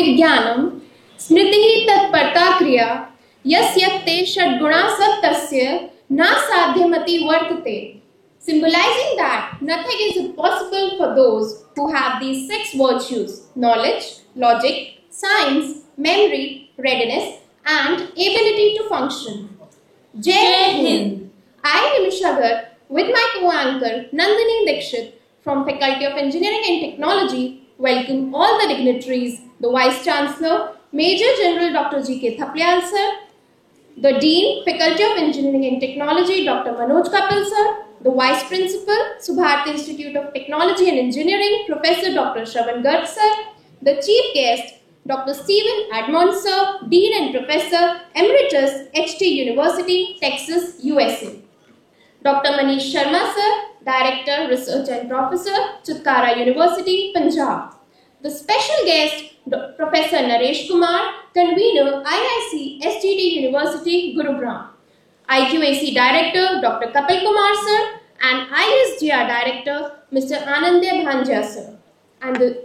विज्ञानं स्मृतिः तत्परता क्रिया यस्यते षड्गुणा सत्तस्य न साध्यमति वर्तते, symbolizing that nothing is impossible for those who have these six virtues: knowledge, logic, science, memory, readiness, and ability to function. Jai Hind! I am Nimisha Garg with my co-anchor Nandini Dixit from Faculty of Engineering and Technology. Welcome all the dignitaries, the Vice Chancellor, Major General Dr. G.K. Thaplyal Sir, the Dean, Faculty of Engineering and Technology, Dr. Manoj Kapil Sir, the Vice Principal, Subharti Institute of Technology and Engineering, Professor Dr. Shravan Garg Sir, the Chief Guest, Dr. Stephen Edmond Sir, Dean and Professor Emeritus, HT University, Texas, USA. Dr. Manish Sharma Sir, Director, Research and Professor, Chutkara University, Punjab. The special guest, Professor Naresh Kumar, Convener, IIC, SGD University, Gurugram. IQAC Director, Dr. Kapil Kumar Sir, and ISGR Director, Mr. Anandya Bhanjia Sir. And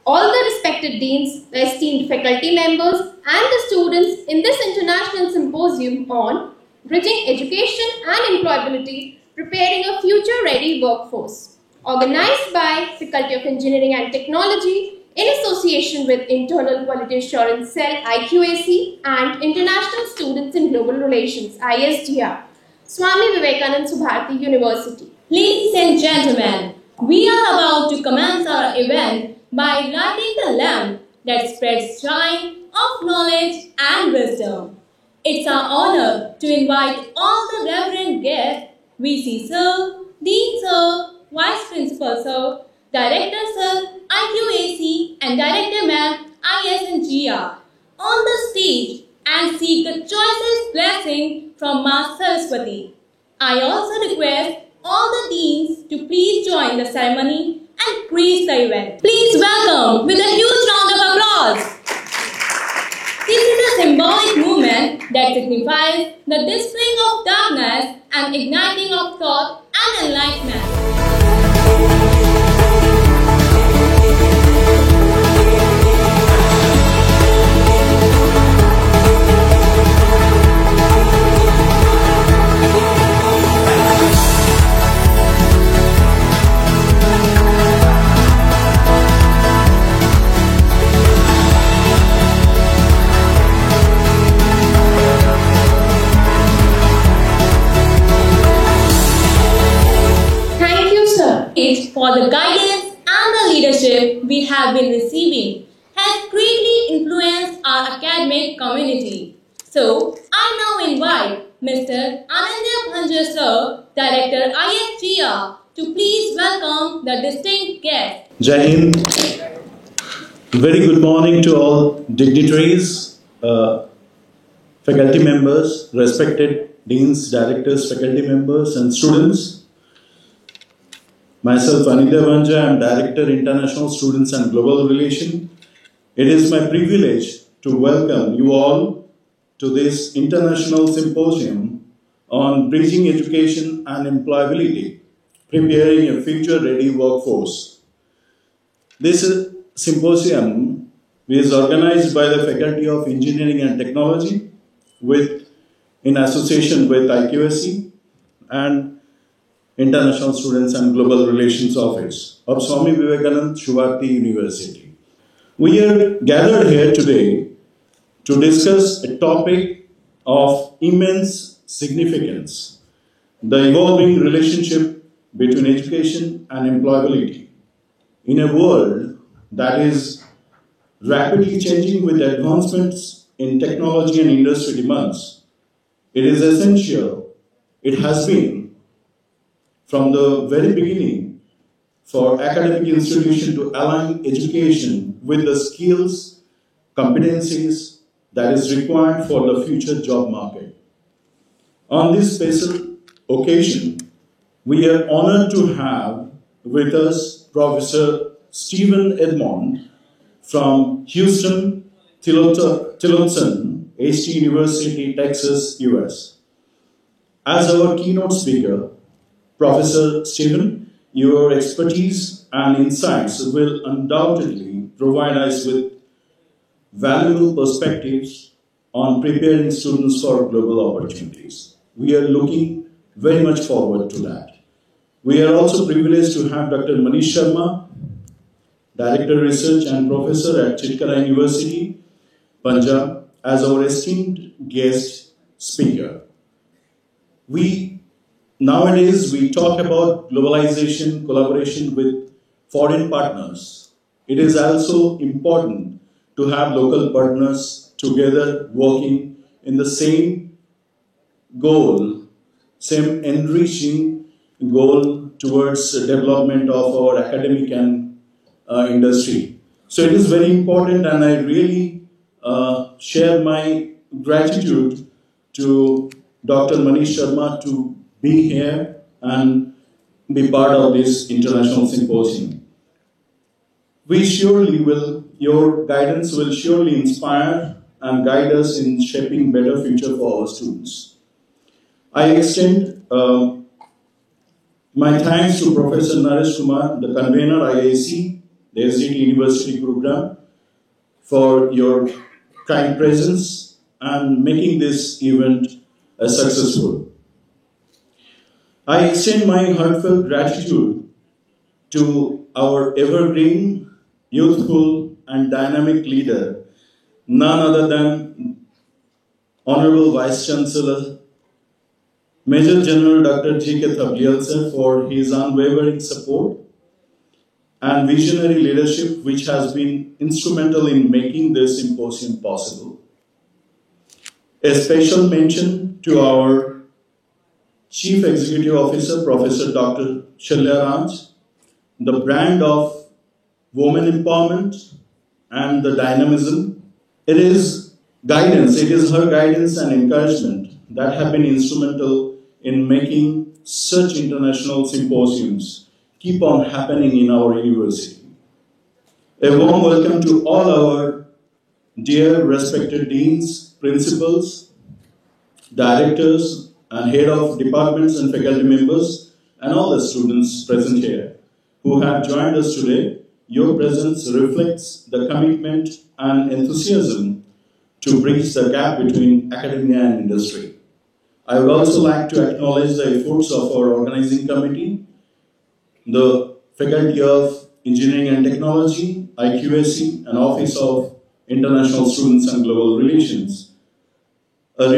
all the respected deans, the esteemed faculty members, and the students in this international symposium on Bridging Education and Employability, Preparing a Future-Ready Workforce, organized by Faculty of Engineering and Technology in association with Internal Quality Assurance Cell IQAC and International Students in Global Relations ISGR, Swami Vivekanand Subharti University. Ladies and gentlemen, we are about to commence our event by lighting the lamp that spreads shine of knowledge and wisdom. It's our honor to invite all the reverend guests, VC Sir, Dean Sir, Vice Principal Sir, Director Sir, IQAC, and Director Ma'am, ISNGR, on the stage and seek the choicest blessing from Ma Saraswati. I also request all the deans to please join the ceremony and grace the event. Please welcome with a huge round of applause. This is a symbolic movement that signifies the dispelling of darkness and igniting of thought and enlightenment. For the guidance and the leadership we have been receiving has greatly influenced our academic community. So, I now invite Mr. Anandya Bhanjia Sir, Director ISGR, to please welcome the distinct guest. Jai Hind. Very good morning to all dignitaries, faculty members, respected deans, directors, faculty members and students. Myself, Anandya Bhanjia, I am Director, International Students and Global Relations. It is my privilege to welcome you all to this international symposium on bridging education and employability, preparing a future-ready workforce. This symposium is organized by the Faculty of Engineering and Technology in association with IQAC and International Students and Global Relations Office of Swami Vivekanand Subharti University. We are gathered here today to discuss a topic of immense significance: the evolving relationship between education and employability. In a world that is rapidly changing with advancements in technology and industry demands, it is essential, it has been, from the very beginning, for academic institutions to align education with the skills, competencies that is required for the future job market. On this special occasion, we are honored to have with us Professor Stephen Edmond from Houston, Tillotson, HT University, Texas, US. As our keynote speaker, Professor Stephen, your expertise and insights will undoubtedly provide us with valuable perspectives on preparing students for global opportunities. We are looking very much forward to that. We are also privileged to have Dr. Manish Sharma, Director Research and Professor at Chitkara University, Punjab, as our esteemed guest speaker. Nowadays, we talk about globalization, collaboration with foreign partners. It is also important to have local partners together working in the same goal, same enriching goal towards the development of our academic and industry. So it is very important, and I really share my gratitude to Dr. Manish Sharma to be here and be part of this international symposium. Your guidance will surely inspire and guide us in shaping better future for our students. I extend my thanks to Professor Naresh Kumar, the convener IIC, the SDT University program, for your kind presence and making this event successful. I extend my heartfelt gratitude to our evergreen, youthful, and dynamic leader, none other than Honorable Vice Chancellor, Major General Dr. G.K. Thapliyal sir, for his unwavering support and visionary leadership, which has been instrumental in making this symposium possible. A special mention to our Chief Executive Officer, Professor Dr. Shalya Raj, the brand of women empowerment and the dynamism. It is her guidance and encouragement that have been instrumental in making such international symposiums keep on happening in our university. A warm welcome to all our dear respected deans, principals, directors, and head of departments and faculty members, and all the students present here who have joined us today. Your presence reflects the commitment and enthusiasm to bridge the gap between academia and industry. I would also like to acknowledge the efforts of our organizing committee, the Faculty of Engineering and Technology, IQAC, and Office of International Students and Global Relations, for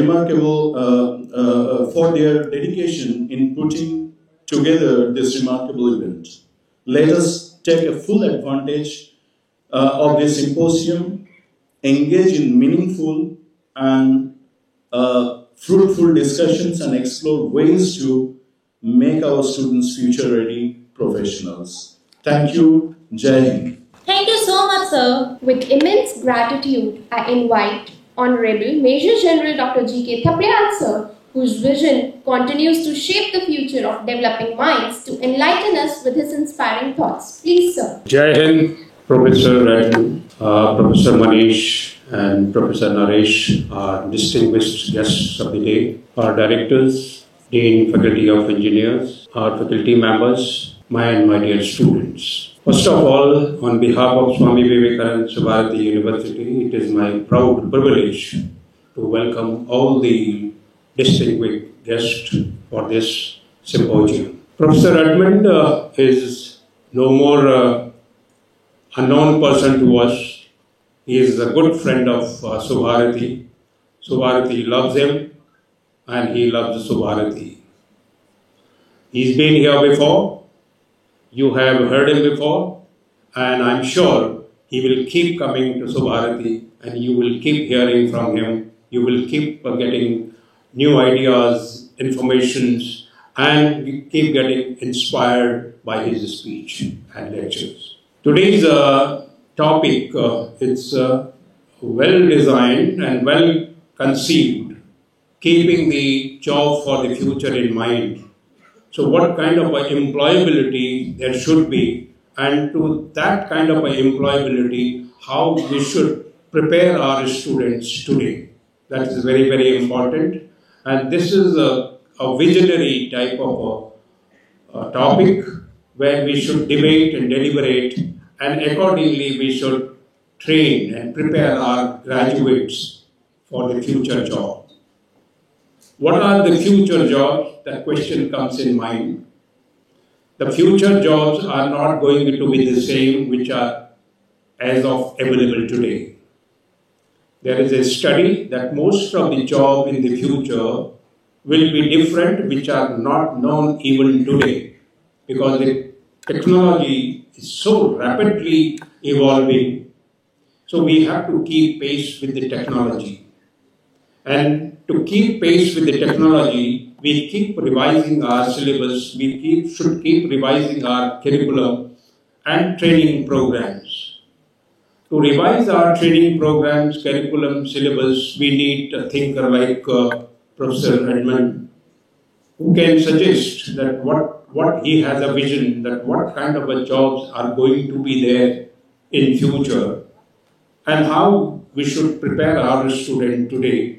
their dedication in putting together this remarkable event. Let us take a full advantage of this symposium, engage in meaningful and fruitful discussions, and explore ways to make our students future-ready professionals. Thank you. Jai Hind. Thank you so much, sir. With immense gratitude, I invite Honorable Major General Dr. G.K. Thapliyal sir, whose vision continues to shape the future of developing minds, to enlighten us with his inspiring thoughts. Please, sir. Jai Hind, Professor Raju, Professor Manish, and Professor Naresh, our distinguished guests of the day, our directors, Dean, Faculty of Engineers, our faculty members, my dear students. First of all, on behalf of Swami Vivekananda Subharati University, it is my proud privilege to welcome all the distinguished guests for this symposium. Professor Edmund is no more unknown person to us. He is a good friend of Subharati. Subharati loves him and he loves Subharati. He's been here before. You have heard him before, and I'm sure he will keep coming to Subharati, and you will keep hearing from him. You will keep getting new ideas, informations, and keep getting inspired by his speech and lectures. Today's topic, it's well designed and well conceived, keeping the job for the future in mind. So what kind of employability there should be, and to that kind of employability, how we should prepare our students today. That is very, very important. And this is a visionary type of a topic where we should debate and deliberate, and accordingly we should train and prepare our graduates for the future job. What are the future jobs? That question comes in mind. The future jobs are not going to be the same which are as of available today. There is a study that most of the jobs in the future will be different, which are not known even today, because the technology is so rapidly evolving. So we have to keep pace with the technology. And to keep pace with the technology, we keep revising our syllabus, should keep revising our curriculum and training programs. To revise our training programs, curriculum, syllabus, we need a thinker like Professor Edmond, who can suggest that what he has a vision, that what kind of jobs are going to be there in future, and how we should prepare our student today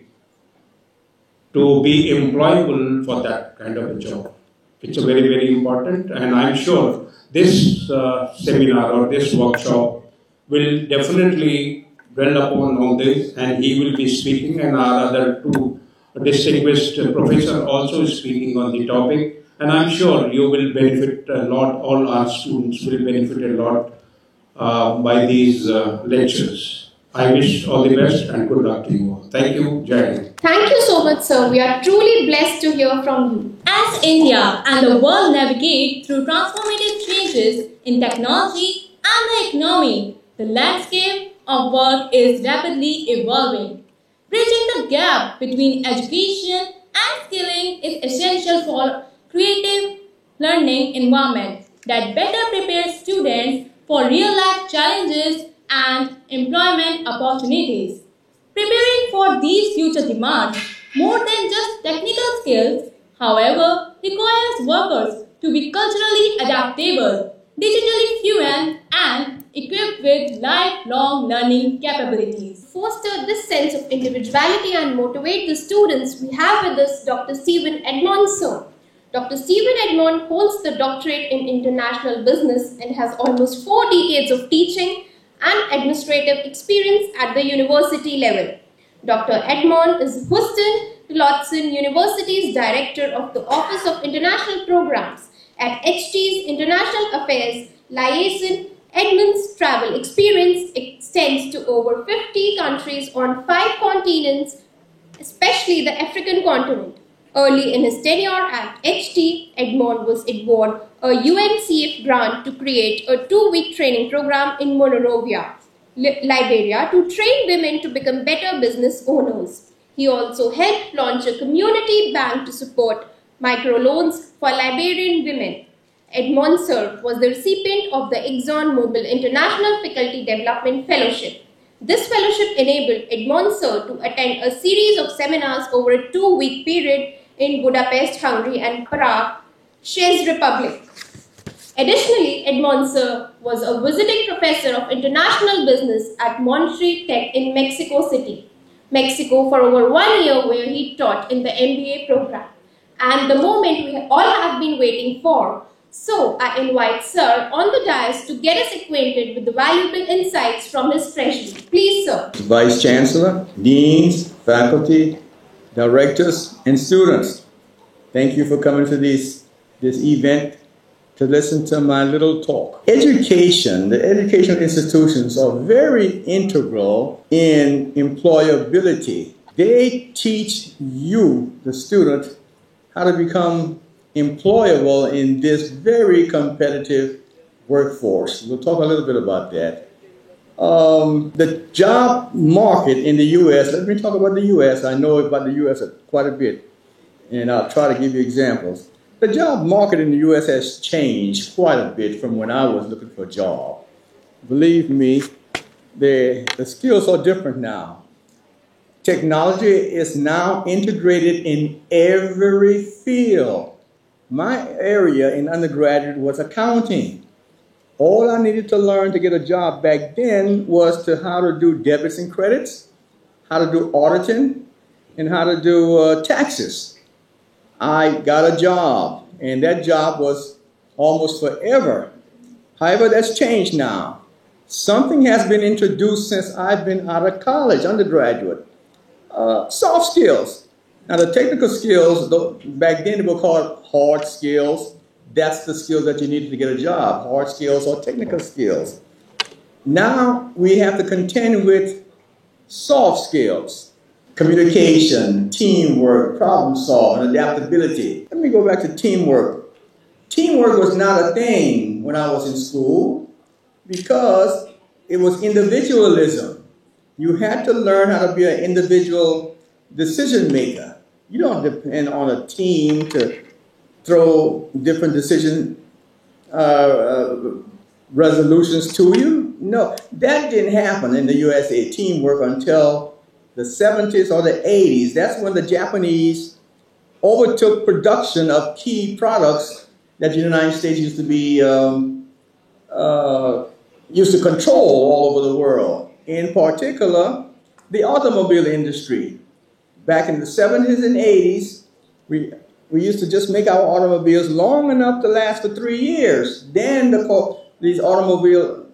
to be employable for that kind of a job. It's a very, very important, and I'm sure this seminar or this workshop will definitely dwell upon all this, and he will be speaking, and our other two distinguished professor also speaking on the topic, and I'm sure you will benefit a lot, all our students will benefit a lot by these lectures. I wish all the best and good luck to you all. Thank you, Jai. Thank you so much, sir. We are truly blessed to hear from you. As India and the world navigate through transformative changes in technology and the economy, the landscape of work is rapidly evolving. Bridging the gap between education and skilling is essential for creative learning environment that better prepares students for real-life challenges and employment opportunities. Preparing for these future demands, more than just technical skills, however, requires workers to be culturally adaptable, digitally fluent, and equipped with lifelong learning capabilities. To foster this sense of individuality and motivate the students, we have with us Dr. Stephen Edmond, sir. Dr. Stephen Edmond holds the doctorate in international business and has almost 4 decades of teaching and administrative experience at the university level. Dr. Edmond is Houston-Tillotson University's Director of the Office of International Programs. At HT's International Affairs Liaison, Edmond's travel experience extends to over 50 countries on 5 continents, especially the African continent. Early in his tenure at HT, Edmond was awarded a UNCF grant to create a 2-week training program in Monrovia, Liberia, to train women to become better business owners. He also helped launch a community bank to support microloans for Liberian women. Edmond sir was the recipient of the ExxonMobil International Faculty Development Fellowship. This fellowship enabled Edmond sir to attend a series of seminars over a 2-week period in Budapest, Hungary and Prague, Czech Republic. Additionally, Edmond sir was a visiting professor of international business at Montreal Tech in Mexico City, Mexico for over 1 year, where he taught in the MBA program. And the moment we all have been waiting for. So, I invite Sir on the dais to get us acquainted with the valuable insights from his treasury. Please, Sir. Vice Chancellor, Deans, faculty, directors, and students, thank you for coming to this event to listen to my little talk. Education, the educational institutions are very integral in employability. They teach you, the student, how to become employable in this very competitive workforce. We'll talk a little bit about that. The job market in the U.S., let me talk about the U.S. I know about the U.S. quite a bit, and I'll try to give you examples. The job market in the U.S. has changed quite a bit from when I was looking for a job. Believe me, the skills are different now. Technology is now integrated in every field. My area in undergraduate was accounting. All I needed to learn to get a job back then was how to do debits and credits, how to do auditing, and how to do taxes. I got a job, and that job was almost forever. However, that's changed now. Something has been introduced since I've been out of college, undergraduate. Soft skills. Now the technical skills, back then they were called hard skills. That's the skills that you needed to get a job, hard skills or technical skills. Now we have to contend with soft skills, communication, teamwork, problem solving, adaptability. Let me go back to teamwork. Teamwork was not a thing when I was in school because it was individualism. You had to learn how to be an individual decision maker. You don't depend on a team to throw different decision resolutions to you. No, that didn't happen in the USA, teamwork, until the 70s or the 80s. That's when the Japanese overtook production of key products that the United States used to be used to control all over the world. In particular, the automobile industry. Back in the 70s and 80s, we used to just make our automobiles long enough to last for 3 years. Then these automobile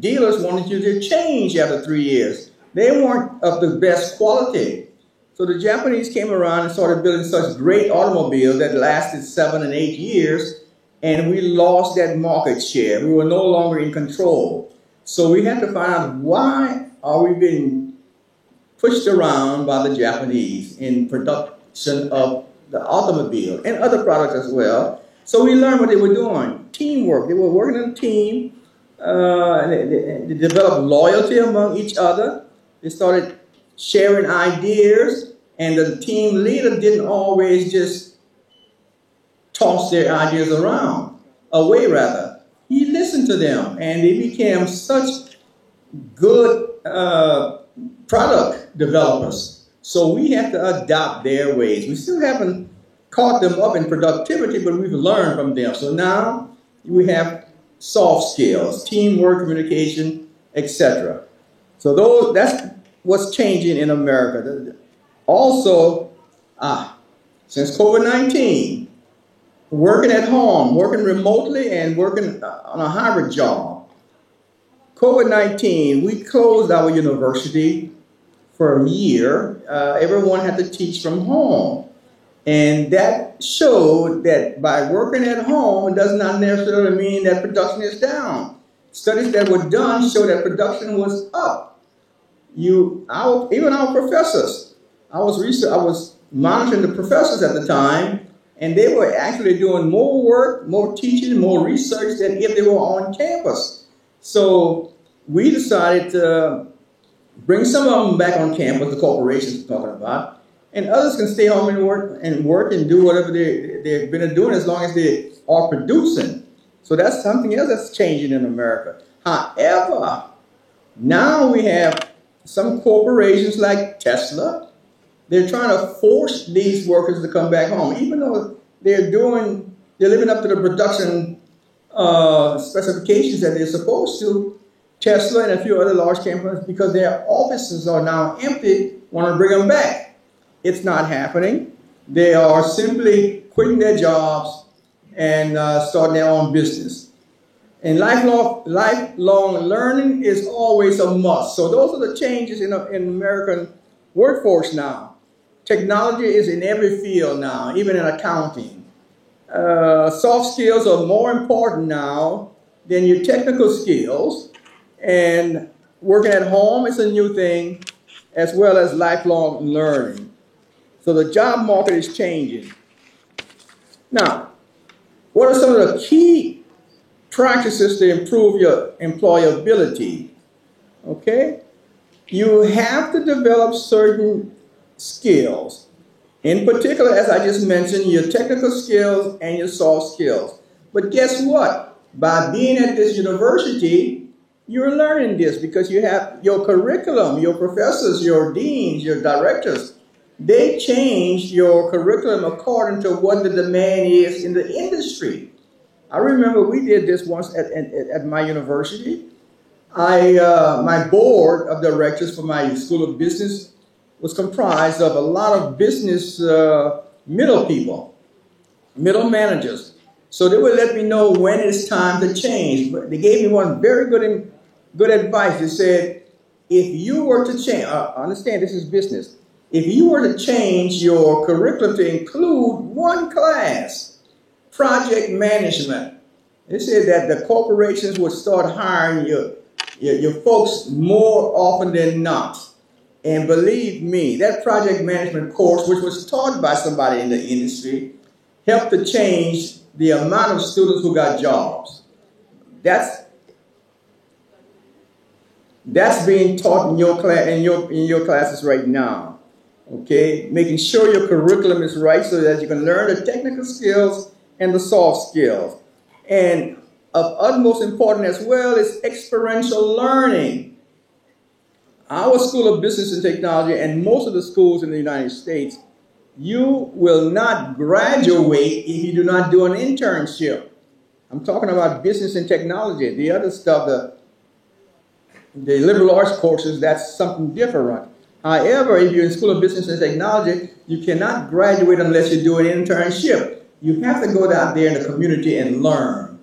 dealers wanted you to change after 3 years. They weren't of the best quality. So the Japanese came around and started building such great automobiles that lasted 7 and 8 years, and we lost that market share. We were no longer in control. So we had to find out, why are we being pushed around by the Japanese in production of the automobile and other products as well. So we learned what they were doing. Teamwork. They were working in a team. They developed loyalty among each other. They started sharing ideas, and the team leader didn't always just toss their ideas away rather. He listened to them, and they became such good product developers. So we have to adopt their ways. We still haven't caught them up in productivity, but we've learned from them. So now we have soft skills, teamwork, communication, etc. So that's what's changing in America. Also, since COVID-19, working at home, working remotely, and working on a hybrid job. COVID-19, we closed our university for a year. Everyone had to teach from home. And that showed that by working at home, it does not necessarily mean that production is down. Studies that were done show that production was up. Even our professors, I was monitoring the professors at the time, and they were actually doing more work, more teaching, more research than if they were on campus. So we decided to bring some of them back on campus, the corporations we're talking about, and others can stay home and work and do whatever they've been doing as long as they are producing. So that's something else that's changing in America. However, now we have some corporations like Tesla. They're trying to force these workers to come back home, even though they're living up to the production specifications that they're supposed to. Tesla and a few other large companies, because their offices are now empty, want to bring them back. It's not happening. They are simply quitting their jobs and starting their own business. And lifelong learning is always a must. So those are the changes in American workforce now. Technology is in every field now, even in accounting. Soft skills are more important now than your technical skills. And working at home is a new thing, as well as lifelong learning. So the job market is changing. Now, what are some of the key practices to improve your employability? Okay? You have to develop certain skills. In particular, as I just mentioned, your technical skills and your soft skills. But guess what? By being at this university, you're learning this because you have your curriculum, your professors, your deans, your directors. They change your curriculum according to what the demand is in the industry. I remember we did this once at my university. My board of directors for my School of Business was comprised of a lot of business middle people, middle managers. So they would let me know when it's time to change. But they gave me one very good advice. They said, if you were to change, understand this is business. If you were to change your curriculum to include one class, project management, they said that the corporations would start hiring your folks more often than not. And believe me, that project management course, which was taught by somebody in the industry, helped to change the amount of students who got jobs. That's being taught in your class, in your classes right now. Okay, making sure your curriculum is right so that you can learn the technical skills and the soft skills. And of utmost importance as well is experiential learning. Our School of Business and Technology and most of the schools in the United States, you will not graduate if you do not do an internship. I'm talking about business and technology. The other stuff, the liberal arts courses, that's something different. However, if you're in School of Business and Technology, you cannot graduate unless you do an internship. You have to go out there in the community and learn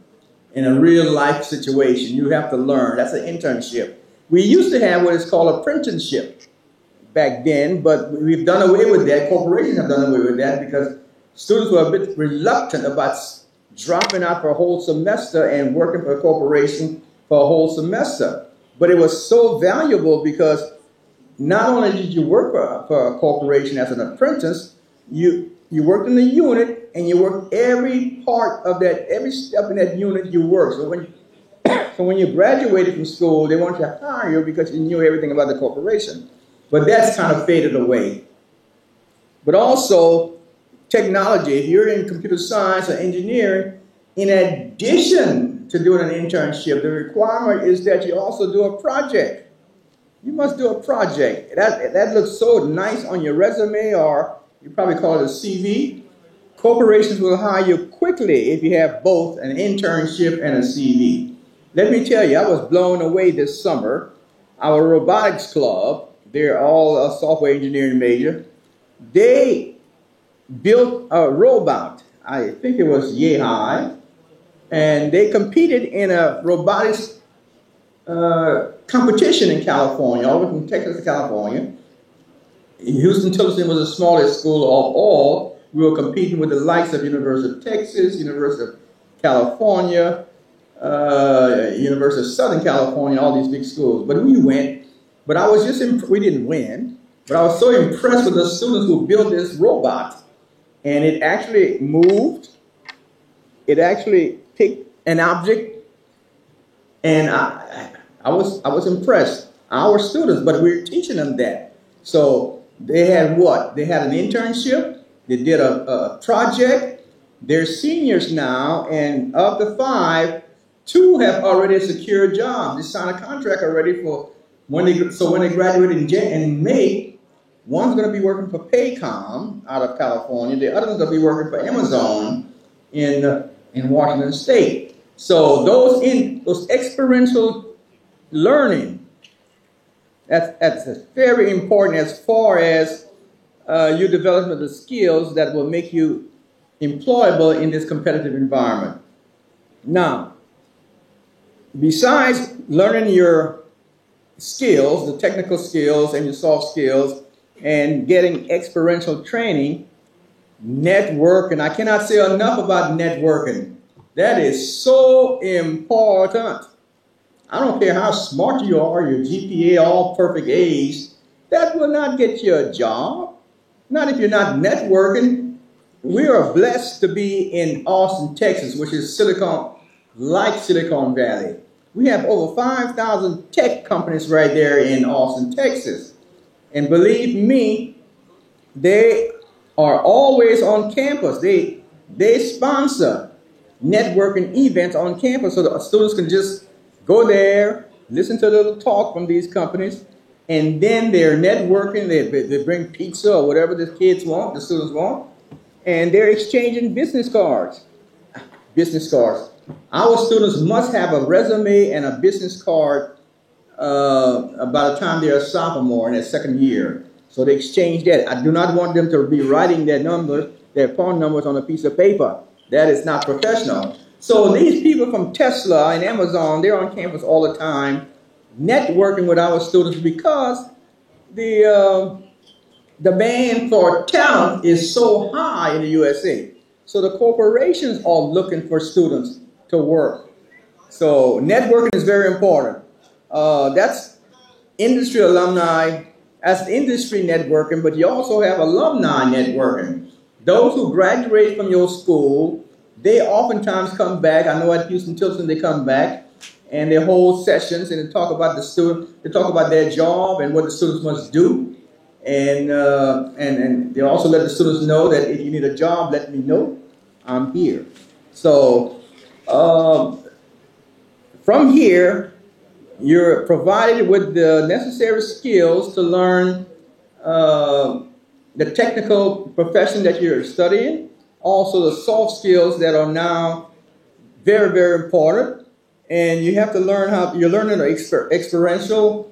in a real life situation. You have to learn. That's an internship. We used to have what is called apprenticeship back then, but we've done away with that. Corporations have done away with that because students were a bit reluctant about dropping out for a whole semester and working for a corporation for a whole semester. But it was so valuable because not only did you work for a corporation as an apprentice, you worked in the unit and you worked every part of that, every step in that unit you worked. So when you graduated from school, they wanted to hire you because you knew everything about the corporation. But that's kind of faded away. But also, technology, if you're in computer science or engineering, in addition to doing an internship, the requirement is that you also do a project. You must do a project. That looks so nice on your resume, or you probably call it a CV. Corporations will hire you quickly if you have both an internship and a CV. Let me tell you, I was blown away this summer. Our robotics club, they're all a software engineering major, they built a robot. I think it was yay high. And they competed in a robotics competition in California, all the way from Texas to California. Houston-Tillotson was the smallest school of all. We were competing with the likes of University of Texas, University of California, University of Southern California, all these big schools. But we went. But I was just, we didn't win, but I was so impressed with the students who built this robot. And it actually moved. It actually picked an object. And I was impressed. Our students, but we were teaching them that. So they had what? They had an internship. They did a project. They're seniors now, and of the 5, 2 have already secured jobs. They signed a contract already for when they graduate in May. One's going to be working for Paycom out of California. The other's going to be working for Amazon in Washington State. So those experiential learning, that's very important as far as your development of the skills that will make you employable in this competitive environment. Now, besides learning your skills, the technical skills and your soft skills, and getting experiential training, networking. I cannot say enough about networking. That is so important. I don't care how smart you are, your GPA, all perfect A's, that will not get you a job. Not if you're not networking. We are blessed to be in Austin, Texas, which is like Silicon Valley. We have over 5,000 tech companies right there in Austin, Texas. And believe me, they are always on campus. They sponsor networking events on campus so the students can just go there, listen to a little talk from these companies, and then they're networking. They bring pizza or whatever the kids want, the students want, and they're exchanging business cards. Our students must have a resume and a business card by the time they're a sophomore in their second year. So they exchange that. I do not want them to be writing their phone numbers on a piece of paper. That is not professional. So these people from Tesla and Amazon, they're on campus all the time networking with our students because the demand for talent is so high in the USA. So the corporations are looking for students to work. So networking is very important. That's industry alumni, that's industry networking, but you also have alumni networking. Those who graduate from your school, they oftentimes come back. I know at Huston-Tillotson they come back and they hold sessions and they talk about the student, they talk about their job and what the students must do. And they also let the students know that if you need a job, let me know. I'm here. So from here, you're provided with the necessary skills to learn the technical profession that you're studying, also the soft skills that are now very, very important. And you have to learn how, you're learning experiential,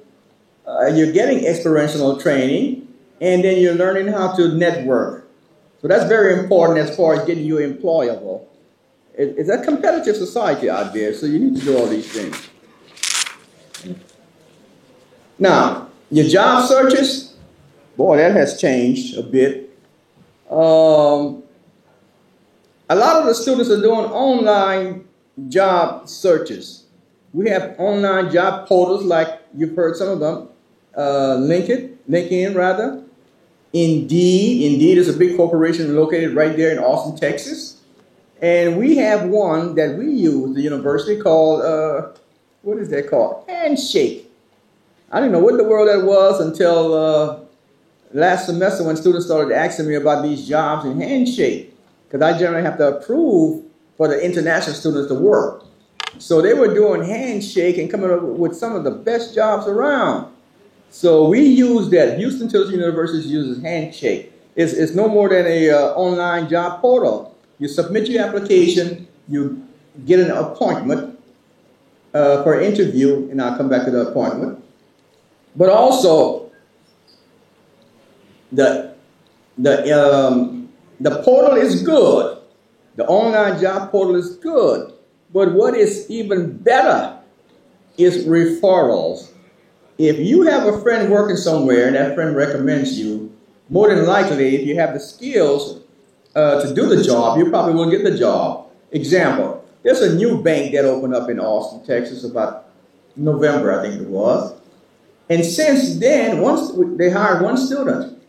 you're getting experiential training, and then you're learning how to network. So that's very important as far as getting you employable. It's a competitive society out there, so you need to do all these things. Now, your job searches, boy, that has changed a bit. A lot of the students are doing online job searches. We have online job portals like you've heard some of them, LinkedIn rather. Indeed is a big corporation located right there in Austin, Texas. And we have one that we use, the university, called, what is that called? Handshake. I didn't know what the world that was until last semester when students started asking me about these jobs in Handshake, because I generally have to approve for the international students to work. So they were doing Handshake and coming up with some of the best jobs around. So we use that. Huston-Tillotson University uses Handshake. It's no more than an online job portal. You submit your application, you get an appointment for an interview, and I'll come back to the appointment. But also, the portal is good. The online job portal is good. But what is even better is referrals. If you have a friend working somewhere and that friend recommends you, more than likely, if you have the skills to do the job, you probably will get the job. Example, there's a new bank that opened up in Austin, Texas about November, I think it was. And since then, once they hired one student.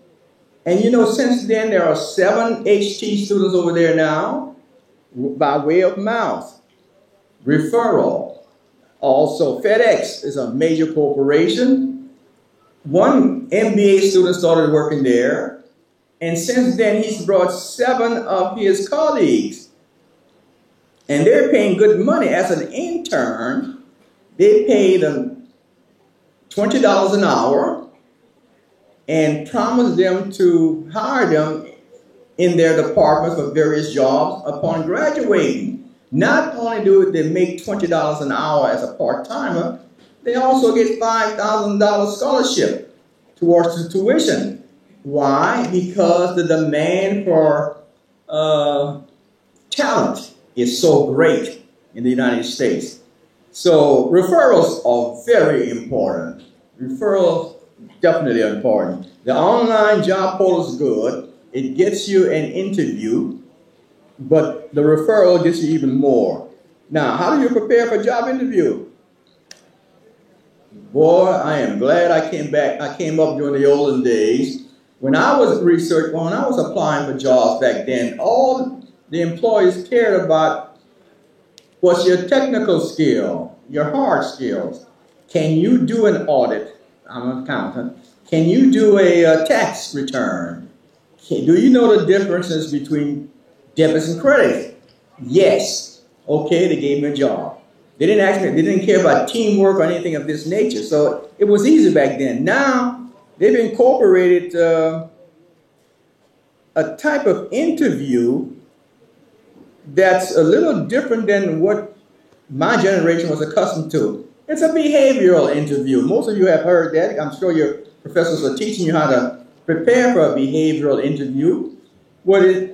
And you know, since then, there are 7 HT students over there now by way of mouth. Referral. Also, FedEx is a major corporation. One MBA student started working there. And since then, he's brought 7 of his colleagues. And they're paying good money. As an intern, they pay them $20 an hour and promise them to hire them in their departments for various jobs upon graduating. Not only do they make $20 an hour as a part-timer, they also get $5,000 scholarship towards the tuition. Why? Because the demand for talent is so great in the United States. So referrals are very important. Referrals definitely are important. The online job portal is good. It gets you an interview, but the referral gets you even more. Now, how do you prepare for a job interview? Boy, I am glad I came up during the olden days. When I was applying for jobs back then, all the employees cared about was your technical skill, your hard skills. Can you do an audit? I'm an accountant. Can you do a tax return? Do you know the differences between debits and credits? Yes. Okay, they gave me a job. They didn't ask me, they didn't care about teamwork or anything of this nature. So it was easy back then. Now, they've incorporated a type of interview that's a little different than what my generation was accustomed to. It's a behavioral interview. Most of you have heard that. I'm sure your professors are teaching you how to prepare for a behavioral interview. What a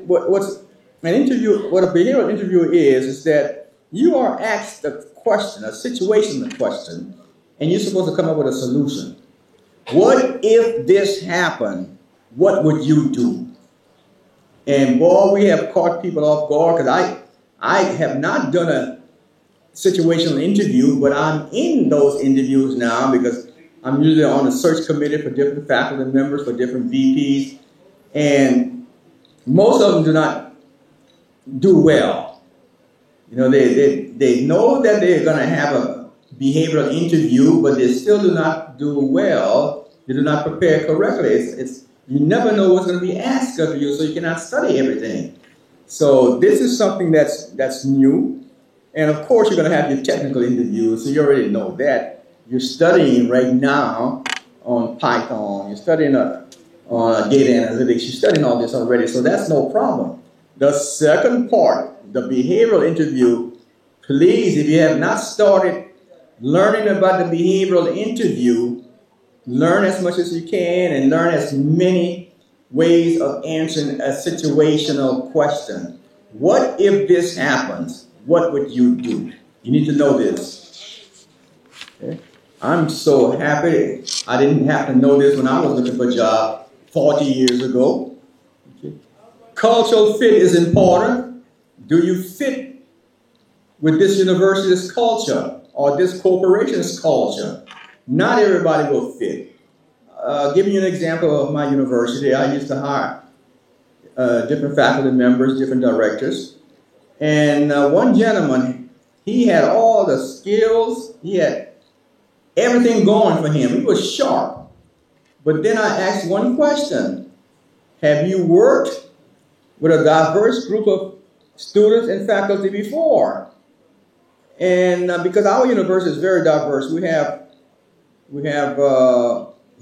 behavioral interview is that you are asked a question, a situational question, and you're supposed to come up with a solution. What if this happened? What would you do? And boy, we have caught people off guard, because I have not done a situational interview, but I'm in those interviews now because I'm usually on a search committee for different faculty members, for different VPs, and most of them do not do well. You know, they know that they're going to have a behavioral interview, but they still do not do well. They do not prepare correctly. You never know what's going to be asked of you, so you cannot study everything. So this is something that's new. And of course, you're going to have your technical interviews, so you already know that. You're studying right now on Python. You're studying on data analytics. You're studying all this already, so that's no problem. The second part, the behavioral interview, please, if you have not started learning about the behavioral interview, learn as much as you can and learn as many ways of answering a situational question. What if this happens? What would you do? You need to know this. Okay? I'm so happy I didn't have to know this when I was looking for a job 40 years ago. Okay? Cultural fit is important. Do you fit with this university's culture or this corporation's culture? Not everybody will fit. Giving you an example of my university, I used to hire different faculty members, different directors. And one gentleman, he had all the skills, he had everything going for him. He was sharp. But then I asked one question. Have you worked with a diverse group of students and faculty before? And because our university is very diverse, we have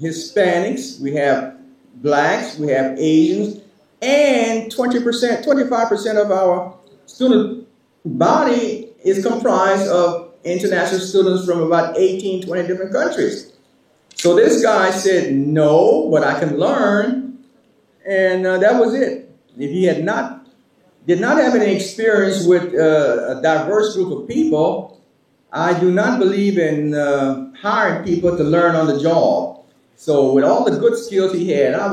Hispanics, we have blacks, we have Asians, and 20%, 25% of our student body is comprised of international students from about 18, 20 different countries. So this guy said, no, but I can learn. And that was it. If he did not have any experience with a diverse group of people, I do not believe in hiring people to learn on the job. So with all the good skills he had, I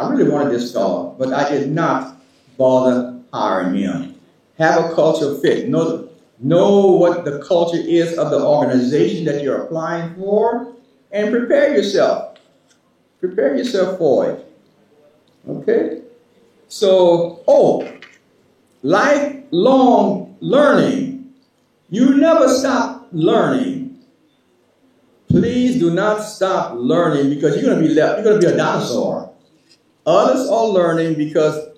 really wanted this fellow, but I did not bother hiring him. Have a cultural fit. Know what the culture is of the organization that you're applying for, and prepare yourself. Prepare yourself for it. Okay? So, lifelong learning. You never stop learning. Please do not stop learning, because you're going to be a dinosaur. Others are learning because,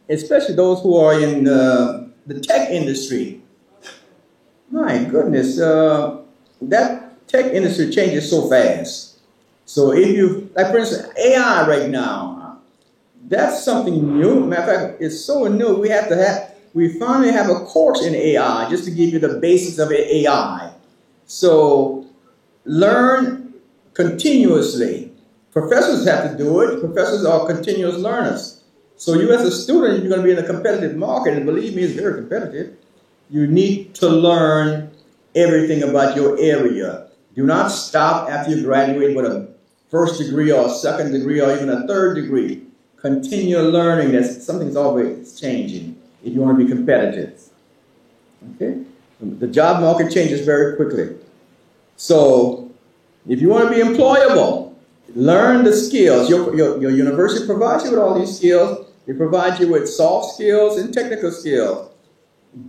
especially those who are in the tech industry. My goodness, that tech industry changes so fast. So if you, like for instance, AI right now, that's something new. Matter of fact, it's so new. We finally have a course in AI just to give you the basics of AI. So learn continuously. Professors have to do it. Professors are continuous learners. So you as a student, you're going to be in a competitive market, and believe me, it's very competitive. You need to learn everything about your area. Do not stop after you graduate with a first degree or a second degree or even a third degree. Continue learning. Something's always changing if you want to be competitive. Okay? The job market changes very quickly. So if you want to be employable, learn the skills. Your university provides you with all these skills. They provide you with soft skills and technical skills.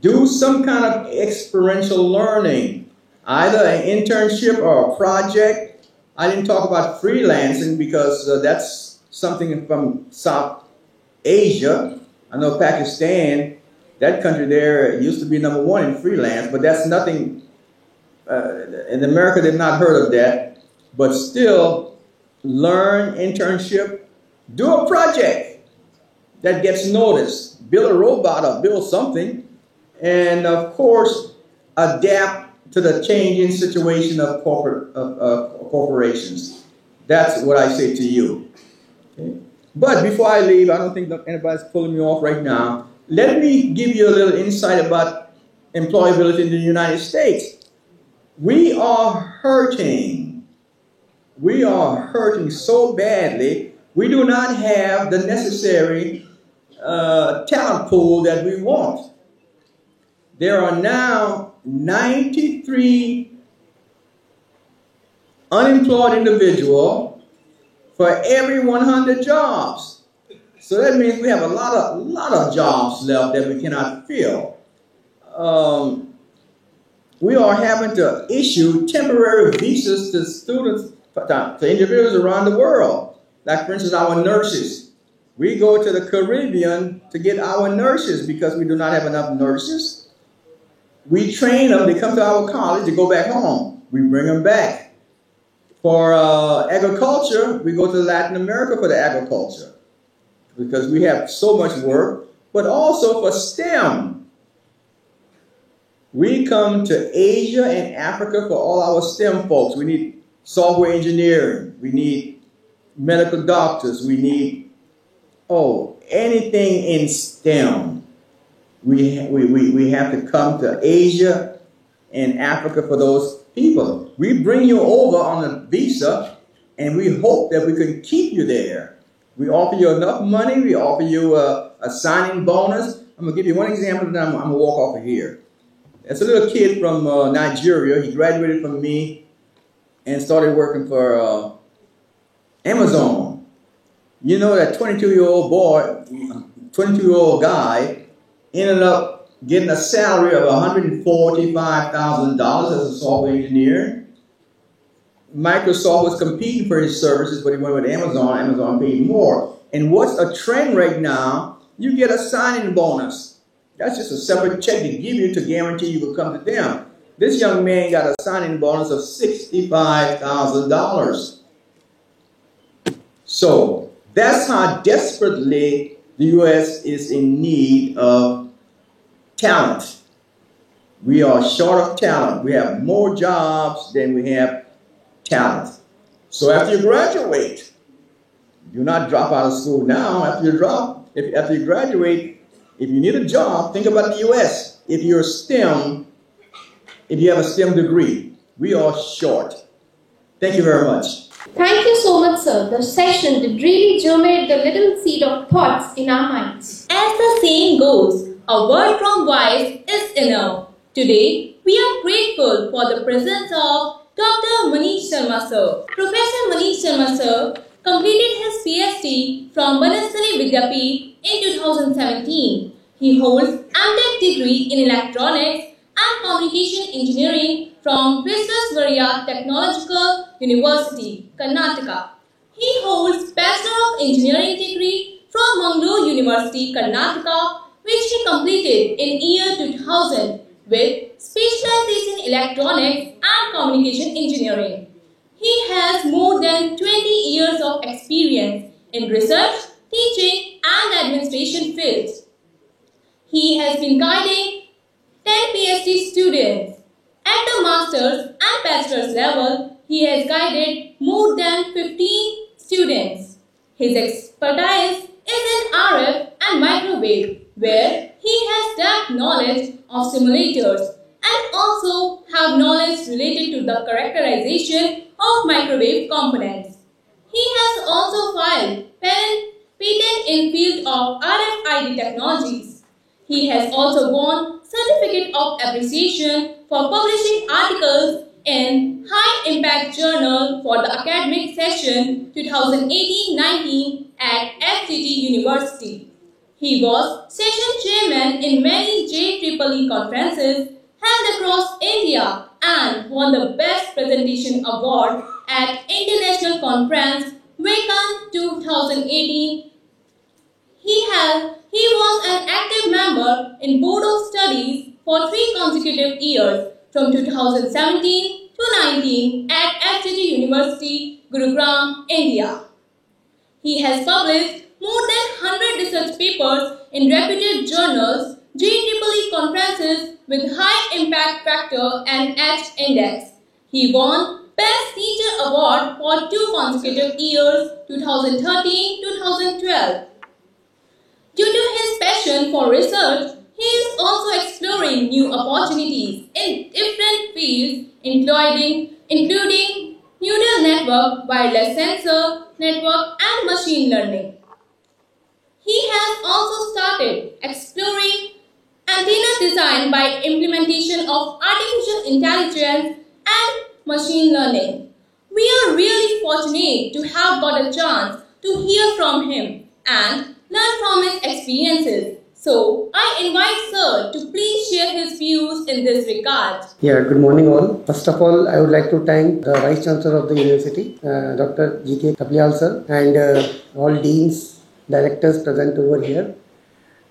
Do some kind of experiential learning, either an internship or a project. I didn't talk about freelancing because that's something from South Asia. I know Pakistan, that country there used to be #1 in freelance, but that's nothing. In America, they've not heard of that. But still, learn internship. Do a project that gets noticed. Build a robot or build something. And of course, adapt to the changing situation of corporations. That's what I say to you. Okay? But before I leave, I don't think that anybody's pulling me off right now. Let me give you a little insight about employability in the United States. We are hurting. we are hurting so badly. We do not have the necessary talent pool that we want. There are now 93 unemployed individuals for every 100 jobs. So that means we have a lot of jobs left that we cannot fill. We are having to issue temporary visas to students, to individuals around the world. Like, for instance, our nurses. We go to the Caribbean to get our nurses because we do not have enough nurses. We train them, they come to our college, they go back home. We bring them back. For agriculture, we go to Latin America for the agriculture because we have so much work, but also for STEM. We come to Asia and Africa for all our STEM folks. We need software engineering. We need medical doctors. We need, anything in STEM. We have to come to Asia and Africa for those people. We bring you over on a visa, and we hope that we can keep you there. We offer you enough money. We offer you a signing bonus. I'm going to give you one example, and then I'm going to walk off of here. It's a little kid from Nigeria. He graduated from me and started working for Amazon. You know, that 22-year-old boy, 22-year-old guy, ended up getting a salary of $145,000 as a software engineer. Microsoft was competing for his services, but he went with Amazon. Amazon paid more. And what's a trend right now? You get a signing bonus. That's just a separate check they give you to guarantee you will come to them. This young man got a signing bonus of $65,000. So that's how desperately the U.S. is in need of talent. We are short of talent. We have more jobs than we have talent. So after you graduate, do not drop out of school now. After you graduate, if you need a job, think about the U.S. If you're STEM, if you have a STEM degree, we are short. Thank you very much. Thank you so much, sir. The session did really germinate the little seed of thoughts in our minds. As the saying goes, a word from wise is enough. Today, we are grateful for the presence of Dr. Manish Sharma, sir. Professor Manish Sharma, sir, completed his PhD from Banasali Vidyapeeth in 2017. He holds MTech degree in Electronics and Communication Engineering from Visvesvaraya Technological University, Karnataka. He holds Bachelor of Engineering degree from Mangalore University, Karnataka, which he completed in year 2000 with specialization in Electronics and Communication Engineering. He has more than 20 years of experience in research, teaching and administration fields. He has been guiding 10 PhD students. At the master's and bachelor's level, he has guided more than 15 students. His expertise is in RF and microwave, where he has depth knowledge of simulators and also have knowledge related to the characterization of microwave components. He has also filed patent in field of RFID technologies. He has also won Certificate of Appreciation for publishing articles in High Impact Journal for the academic session 2018-19 at FGT University. He was session chairman in many JEEE conferences held across India and won the Best Presentation Award at International Conference WCAN 2018. He was an active member in Board of Studies for 3 consecutive years from 2017 to 19 at FGT University, Gurugram, India. He has published more than 100 research papers in reputed journals, JEEE conferences with high impact factor and H index. He won Best Teacher Award for 2 consecutive years, 2013-2012. Due to his passion for research, he is also exploring new opportunities in different fields, including neural networks network, wireless sensor, network and machine learning. He has also started exploring antenna design by implementation of artificial intelligence and machine learning. We are really fortunate to have got a chance to hear from him and learn from his experiences. So, I invite Sir to please share his views in this regard. Yeah, good morning all. First of all, I would like to thank the Vice Chancellor of the University, Dr. G.K. Taplial Sir, and all deans, directors present over here,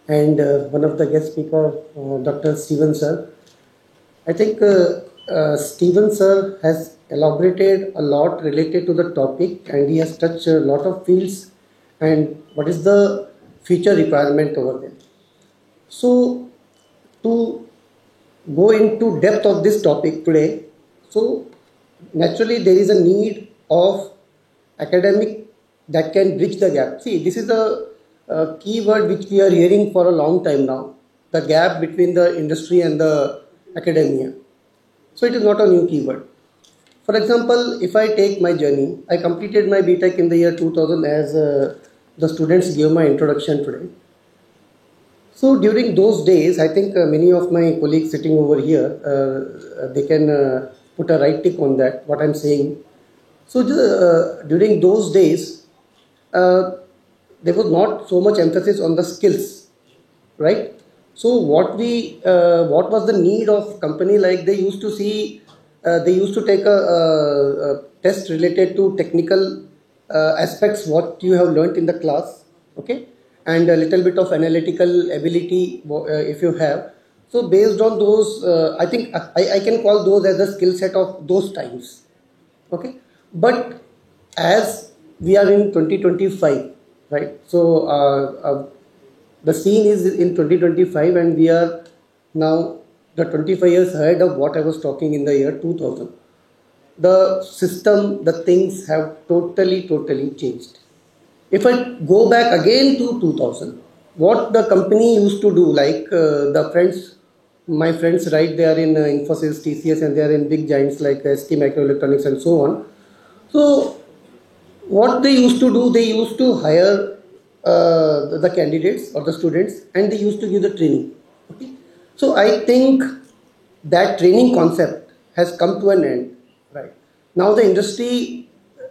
and one of the guest speaker, Dr. Stephen Sir. I think Stephen Sir has elaborated a lot related to the topic, and he has touched a lot of fields and what is the future requirement over there. So, to go into depth of this topic today, so naturally there is a need of academic that can bridge the gap. See, this is a key word which we are hearing for a long time now, the gap between the industry and the academia. So it is not a new keyword. For example, if I take my journey, I completed my BTech in the year 2000 as the students gave my introduction today. So during those days, I think many of my colleagues sitting over here, they can put a right tick on that, what I'm saying. So during those days, there was not so much emphasis on the skills, right? So what was the need of company? Like they used to see, they used to take a test related to technical aspects, what you have learnt in the class, okay? And a little bit of analytical ability if you have. So based on those, I think I can call those as the skill set of those times, okay? But as we are in 2025, right? So the scene is in 2025 and we are now the 25 years ahead of what I was talking in the year 2000. The system, the things have totally changed. If I go back again to 2000, what the company used to do, like my friends, right, they are in Infosys, TCS, and they are in big giants like ST Microelectronics and so on. So what they used to do, they used to hire the candidates or the students and they used to give the training. Okay? So I think that training concept has come to an end, right? Now the industry,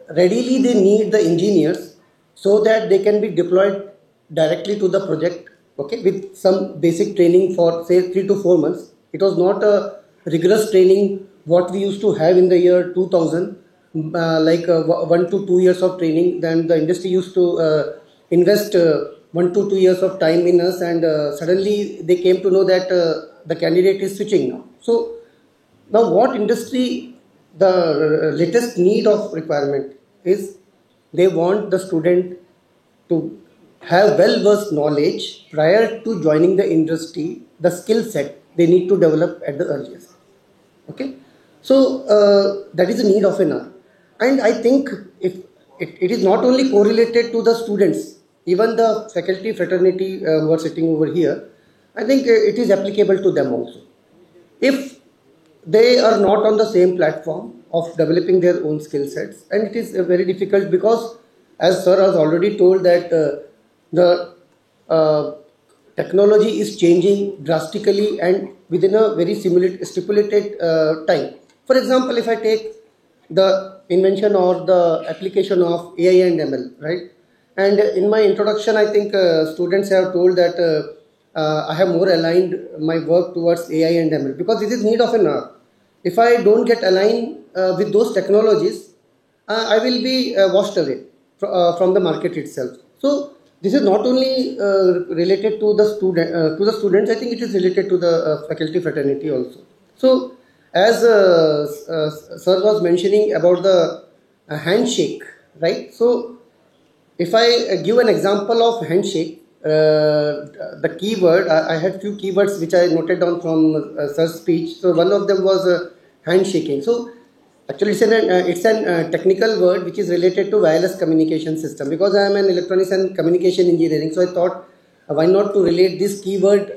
readily they need the engineers so that they can be deployed directly to the project, okay, with some basic training for say 3 to 4 months. It was not a rigorous training what we used to have in the year 2000, like 1 to 2 years of training. Then the industry used to invest 1 to 2 years of time in us, and suddenly they came to know that the candidate is switching now. So now what industry, the latest need of requirement is they want the student to have well-versed knowledge prior to joining the industry, the skill set they need to develop at the earliest. Okay, so that is the need of an hour. And I think if it is not only correlated to the students, even the faculty fraternity who are sitting over here, I think it is applicable to them also. If they are not on the same platform of developing their own skill sets, and it is very difficult because, as sir has already told, that the technology is changing drastically and within a very stipulated time. For example, if I take the invention or the application of AI and ML, right? And in my introduction, I think students have told that I have more aligned my work towards AI and ML because this is need of an hour. If I don't get aligned with those technologies, I will be washed away from the market itself. So this is not only related to the students. I think it is related to the faculty fraternity also. So as sir was mentioning about the handshake, right? So if I give an example of handshake, the keyword, I had few keywords which I noted down from sir's speech. So one of them was handshaking. So actually it's an technical word which is related to wireless communication system, because I am an electronics and communication engineering. So I thought why not to relate this keyword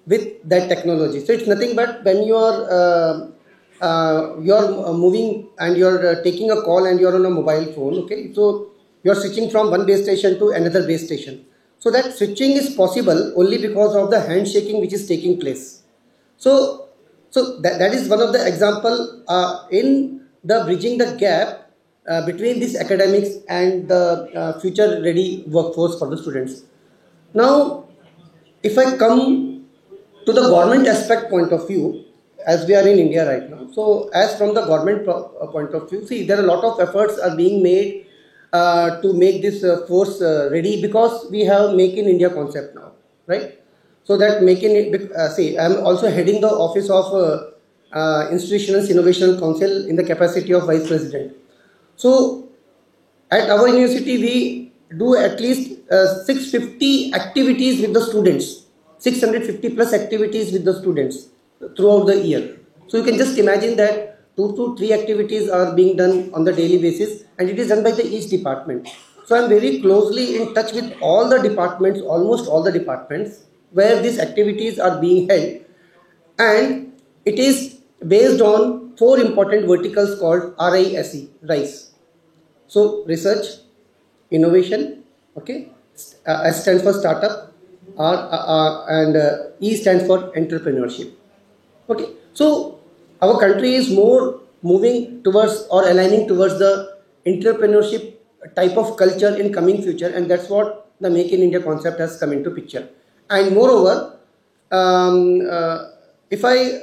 with that technology. So it's nothing but when you are you're moving and you're taking a call and you're on a mobile phone, okay? So you're switching from one base station to another base station. So that switching is possible only because of the handshaking which is taking place. So that is one of the example in the bridging the gap between this academics and the future ready workforce for the students. Now, if I come to the government aspect point of view, as we are in India right now, so as from the government point of view, see, there are a lot of efforts are being made to make this force ready, because we have Make in India concept now, right? So that Make in, see, I am also heading the office of Institutional Innovation Council in the capacity of Vice President. So at our university, we do at least 650 activities with the students, 650 plus activities with the students throughout the year. So you can just imagine that 2 to 3 activities are being done on the daily basis, and it is done by each department. So I am very closely in touch with all the departments, almost all the departments, where these activities are being held, and it is based on 4 important verticals called RISE. So research, innovation, okay, S stands for startup, and E stands for entrepreneurship. Okay, so our country is more moving towards or aligning towards the entrepreneurship type of culture in coming future, and that's what the Make in India concept has come into picture. And moreover, if I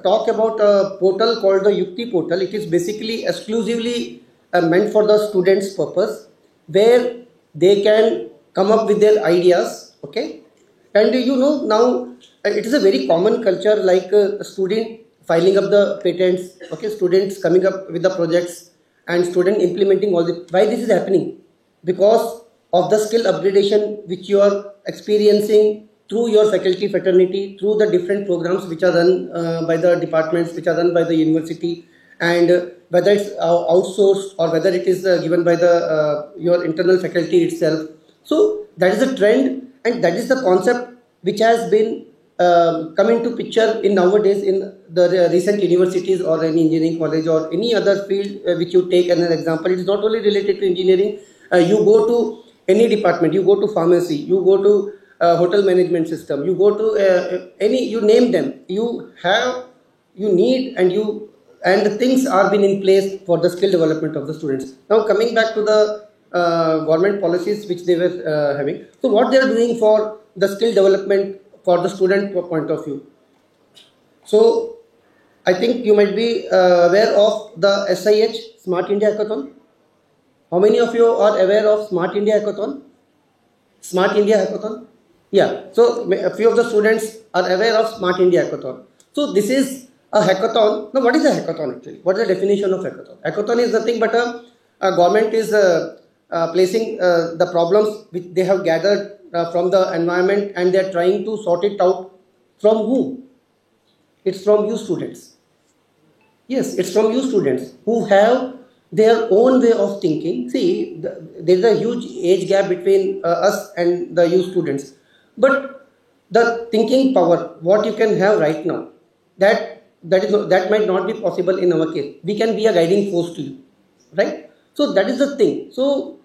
talk about a portal called the Yukti portal, it is basically exclusively meant for the students' purpose, where they can come up with their ideas, okay? And you know, now it is a very common culture, like a student filing up the patents, okay, students coming up with the projects, and student implementing all this. Why this is happening? Because of the skill upgradation which you are experiencing through your faculty fraternity, through the different programs which are run by the departments, which are run by the university, and whether it's outsourced or whether it is given by the your internal faculty itself. So that is a trend, and that is the concept which has been come into picture in nowadays in the recent universities or any engineering college or any other field which you take as an example. It is not only related to engineering. You go to any department, you go to pharmacy, you go to hotel management system, you go to any, you name them, you need, and the things are being in place for the skill development of the students. Now coming back to the government policies which they were having. So what they are doing for the skill development for the student point of view. So I think you might be aware of the SIH, Smart India Hackathon. How many of you are aware of Smart India Hackathon? Smart India Hackathon? Yeah, so a few of the students are aware of Smart India Hackathon. So this is a hackathon. Now what is a hackathon actually? What is the definition of hackathon? Hackathon is nothing but a government is placing the problems which they have gathered from the environment, and they are trying to sort it out. From whom? It's from you students. Yes, it's from you students who have their own way of thinking. See, there is a huge age gap between us and the you students. But the thinking power, what you can have right now, that might not be possible in our case. We can be a guiding force to you, right? So that is the thing. So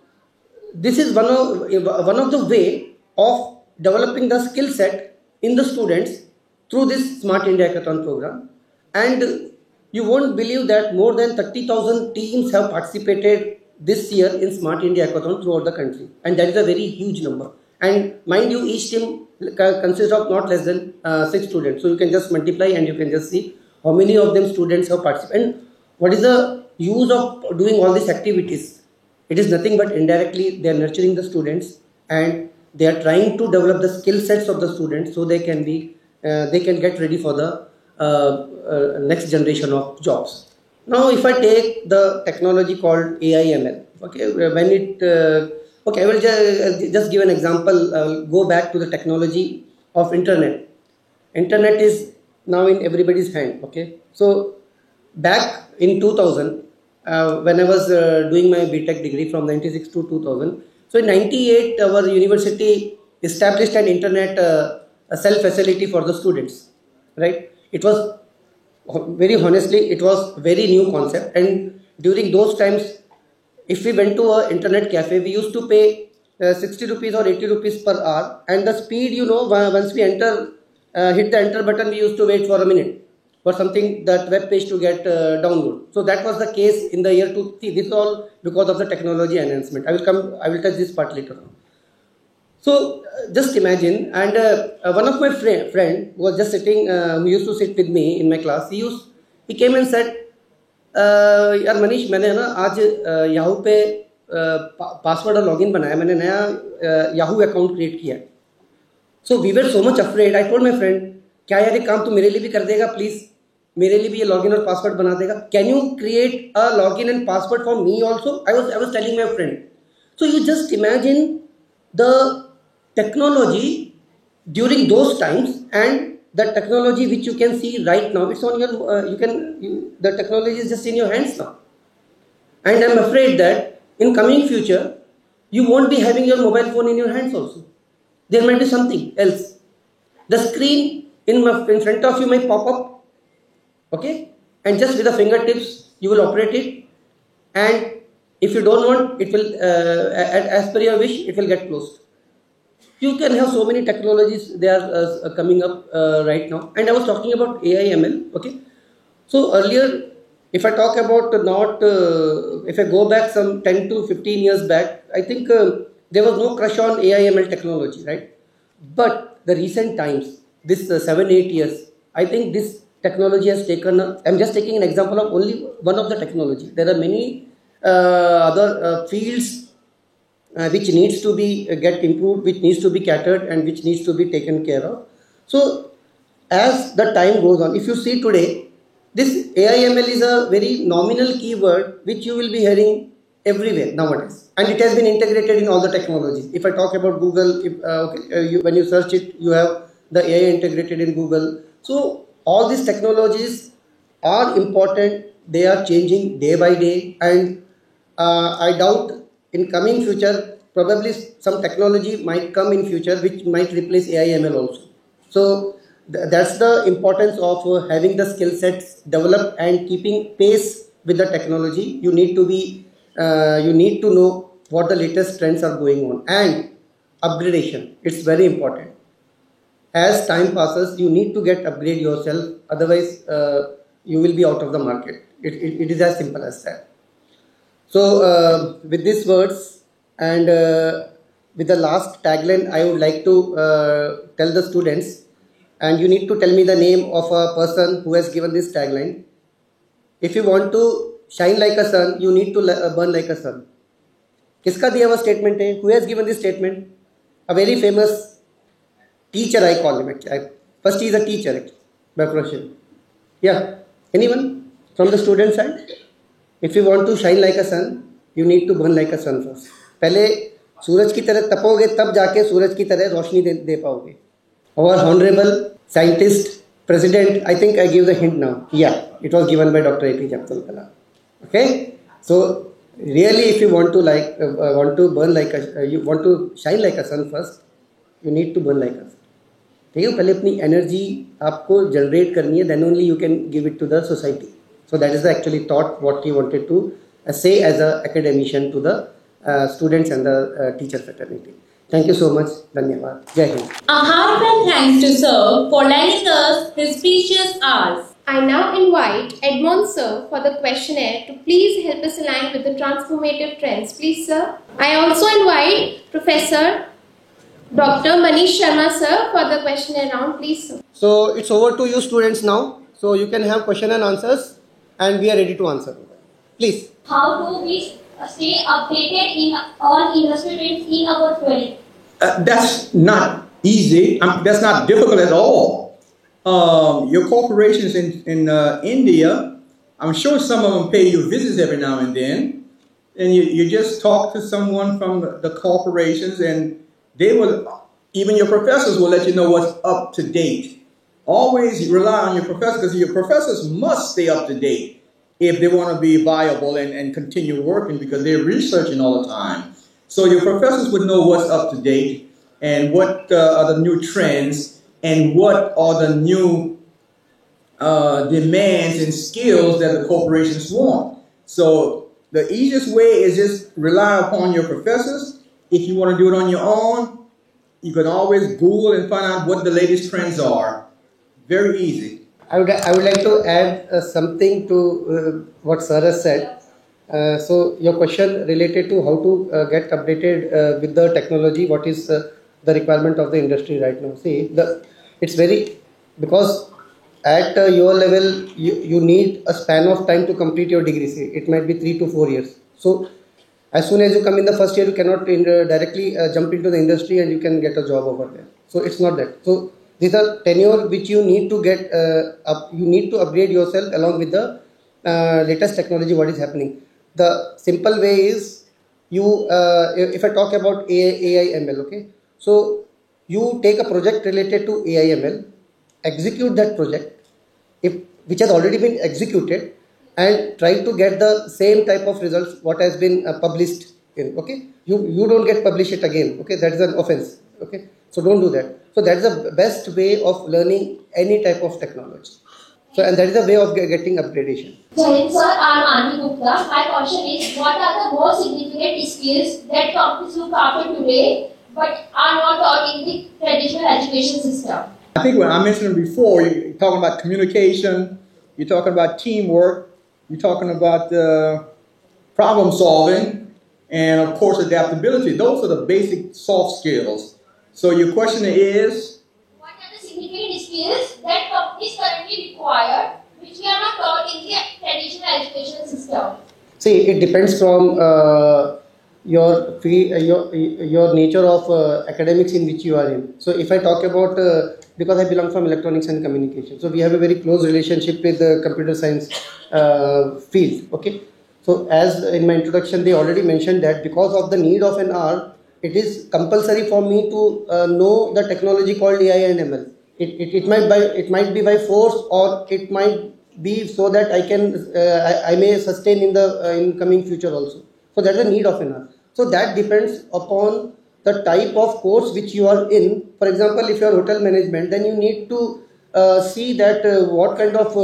this is one of the way of developing the skill set in the students through this Smart India Hackathon program. And you won't believe that more than 30,000 teams have participated this year in Smart India Hackathon throughout the country, and that is a very huge number. And mind you, each team consists of not less than 6 students. So you can just multiply and you can just see how many of them students have participated. And what is the use of doing all these activities? It is nothing but indirectly they are nurturing the students, and they are trying to develop the skill sets of the students so they can get ready for the next generation of jobs. Now, if I take the technology called AI/ML, okay, I will just give an example. I'll go back to the technology of internet. Internet is now in everybody's hand. Okay, so back in 2000, when I was doing my BTech degree from 96 to 2000. So in 98, our university established an internet cell facility for the students, right? It was very honestly, it was very new concept. And during those times, if we went to an internet cafe, we used to pay 60 rupees or 80 rupees per hour. And the speed, once we hit the enter button, we used to wait for a minute for something, that web page to get download. So that was the case in the year 2000. This is all because of the technology enhancement. I will touch this part later on. So just imagine, and one of my friend was just sitting, who used to sit with me in my class. He came and said, यार मनीष, मैंने ना आज Yahoo पे password और login बनाया, मैंने नया Yahoo account create किया. So we were so much afraid. I told my friend, क्या यार ये काम तू मेरे लिए भी कर देगा प्लीज, मेरे लिए भी ये लॉगिन और पासवर्ड बना देगा, can you create a login and password for me also. I was telling my friend. So you just imagine the technology during those times and the technology which you can see right now. It's on your the technology is just in your hands now. And I'm afraid that in coming future you won't be having your mobile phone in your hands also. There might be something else. The screen in front of you might pop up, okay, and just with the fingertips you will operate it, and if you don't want, it will as per your wish, it will get closed. You can have so many technologies, they are coming up right now. And I was talking about AI ML, okay. So earlier, if I talk about if I go back some 10 to 15 years back, I think there was no crush on AI ML technology, right? But the recent times, this 7-8 years, I think this technology has taken, I'm just taking an example of only one of the technology. There are many other fields which needs to be get improved, which needs to be catered, and which needs to be taken care of. So as the time goes on, if you see today, this AIML is a very nominal keyword which you will be hearing everywhere nowadays, and it has been integrated in all the technologies. If I talk about Google, when you search it, you have the AI integrated in Google. So all these technologies are important. They are changing day by day, and I doubt in coming future, probably some technology might come in future which might replace AI/ML also. So that's the importance of having the skill sets developed and keeping pace with the technology. You need to know what the latest trends are going on, and upgradation. It's very important. As time passes, you need to get upgrade yourself. Otherwise, you will be out of the market. It is as simple as that. So with these words and with the last tagline, I would like to tell the students, and you need to tell me the name of a person who has given this tagline. If you want to shine like a sun, you need to burn like a sun. किसका दिया हुआ statement है? Who has given this statement? A very famous teacher, I call him actually. First, he is a teacher by profession. Yeah, anyone from the student side? If you want to shine like a sun, you need to burn like a sun first. पहले सूरज की तरह तपोगे, तब जाके सूरज की तरह रोशनी दे पाओगे. Our honorable scientist, president, I think I give the hint now. Yeah, it was given by Dr. APJ Abdul Kalam. Okay, so really, if you want to burn like you want to shine like a sun first, you need to burn like a sun. ठीक है, पहले अपनी energy आपको generate करनी है, then only you can give it to the society. So that is the actually thought what he wanted to say as an academician to the students and the teacher fraternity. Thank you so much. Dhanyavad. Jai Hind. A heartfelt thanks to Sir for lending us his precious hours. I now invite Edmond Sir for the questionnaire to please help us align with the transformative trends. Please, sir. I also invite Professor Dr. Manish Sharma Sir for the questionnaire round. Please, sir. So it's over to you students now. So you can have question and answers, and we are ready to answer. Please. How do we stay updated on industry trends in our field? That's not easy. That's not difficult at all. Your corporations in India, I'm sure some of them pay you visits every now and then, and you just talk to someone from the corporations, and they will, even your professors will let you know what's up to date. Always rely on your professors, because your professors must stay up to date if they want to be viable and continue working, because they're researching all the time. So your professors would know what's up to date and what are the new trends and what are the new demands and skills that the corporations want. So the easiest way is just rely upon your professors. If you want to do it on your own, you can always Google and find out what the latest trends are. Very easy. I would like to add something to what Sir has said. So your question related to how to get updated with the technology, what is the requirement of the industry right now? See, it's very, because at your level, you need a span of time to complete your degree. See, it might be 3 to 4 years. So as soon as you come in the first year, you cannot directly jump into the industry and you can get a job over there. So it's not that. So these are tenure which you need to get you need to upgrade yourself along with the latest technology what is happening. The simple way is you if I talk about AI ML, okay, so you take a project related to AI ML, execute that project which has already been executed, and try to get the same type of results what has been published in, okay. You don't get publish it again, okay, that is an offense, okay, so don't do that. So that is the best way of learning any type of technology. So, and that is the way of getting upgradation. Jai, sir, I'm Ani Gupta. My question is, what are the most significant skills that companies look after today but are not taught in the traditional education system? I think when I mentioned it before, you're talking about communication, you're talking about teamwork, you're talking about problem solving, and of course adaptability. Those are the basic soft skills. So your question is? What are the significant skills that companies currently require which we are not taught in the traditional education system? See, it depends from your nature of academics in which you are in. So if I talk about, because I belong from electronics and communication, so we have a very close relationship with the computer science field, okay. So as in my introduction, they already mentioned that because of the need of an hour, it is compulsory for me to know the technology called AI and ML. It might be by force, or it might be so that I can I may sustain in the in coming future also. So that is the need of an hour. So that depends upon the type of course which you are in. For example, if you are hotel management, then you need to see that what kind of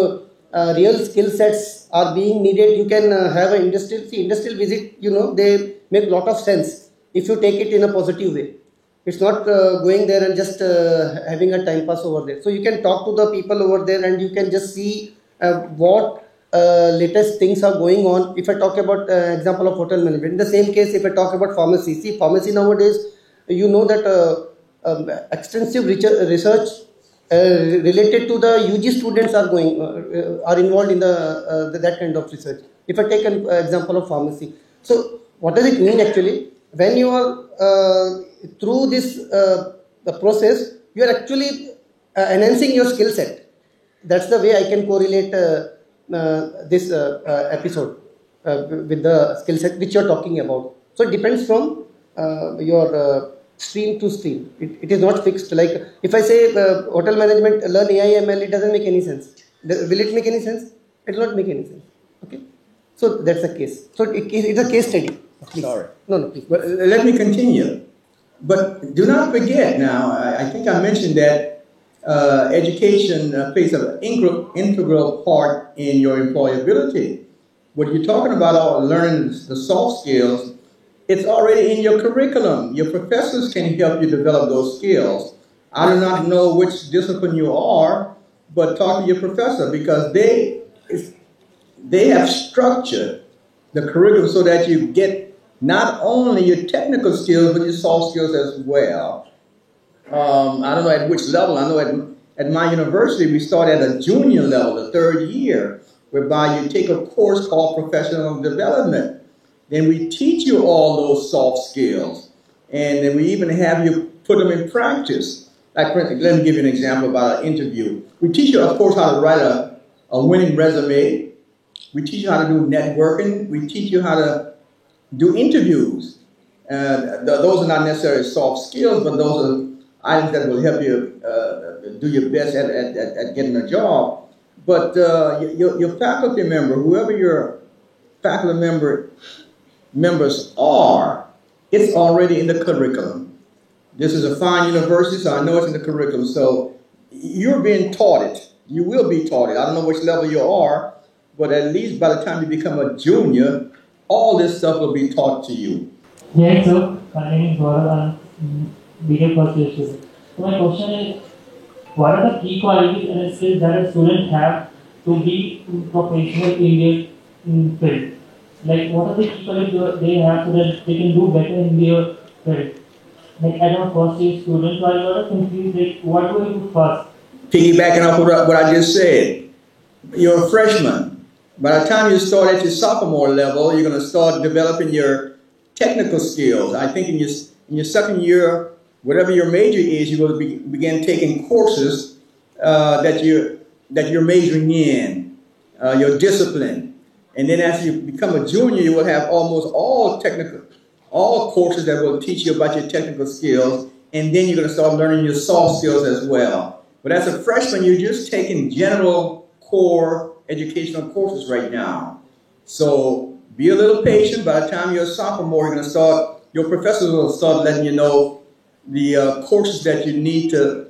real skill sets are being needed. You can have an industrial visit, you know, they make a lot of sense if you take it in a positive way. It's not going there and just having a time pass over there. So you can talk to the people over there and you can just see what latest things are going on. If I talk about example of hotel management, in the same case, if I talk about pharmacy, see, pharmacy nowadays, you know that extensive research related to the UG students are going are involved in that kind of research. If I take an example of pharmacy, so what does it mean actually? When you are through this the process, you are actually enhancing your skill set. That's the way I can correlate this episode with the skill set which you are talking about. So it depends from your stream to stream. It is not fixed. Like if I say hotel management, learn AI ML, it doesn't make any sense. Will it make any sense? It will not make any sense. Okay. So that's the case. So it's a case study. Please. Sorry. No, please. But let me continue. But do not forget now, I think I mentioned that education plays an integral part in your employability. What you're talking about, learning the soft skills, it's already in your curriculum. Your professors can help you develop those skills. I do not know which discipline you are, but talk to your professor because they have structured the curriculum so that you get not only your technical skills, but your soft skills as well. I don't know at which level. I know at my university, we start at a junior level, the third year, whereby you take a course called professional development. Then we teach you all those soft skills. And then we even have you put them in practice. Like, let me give you an example about an interview. We teach you, of course, how to write a winning resume. We teach you how to do networking. We teach you how to do interviews. Those are not necessarily soft skills, but those are items that will help you do your best at getting a job. But your faculty member, whoever your faculty members are, it's already in the curriculum. This is a fine university, so I know it's in the curriculum. So you're being taught it. you will be taught it. I don't know which level you are, but at least by the time you become a junior, all this stuff will be taught to you. Yes, sir. My name is Gaurav. I'm BA first year student. So my question is, what are the key qualities and skills that a student have to be professional in their field? Like, what are the key qualities they have so that they can do better in their field? Like, as a first year student, so I got confused, like, what do I do first? Piggybacking off what I just said, you're a freshman. By the time you start at your sophomore level, you're going to start developing your technical skills. I think in your second year, whatever your major is, you will begin taking courses that you're majoring in, your discipline. And then as you become a junior, you will have almost all courses that will teach you about your technical skills. And then you're going to start learning your soft skills as well. But as a freshman, you're just taking general core educational courses right now. So be a little patient. By the time you're a sophomore, your professors will start letting you know the courses that you need to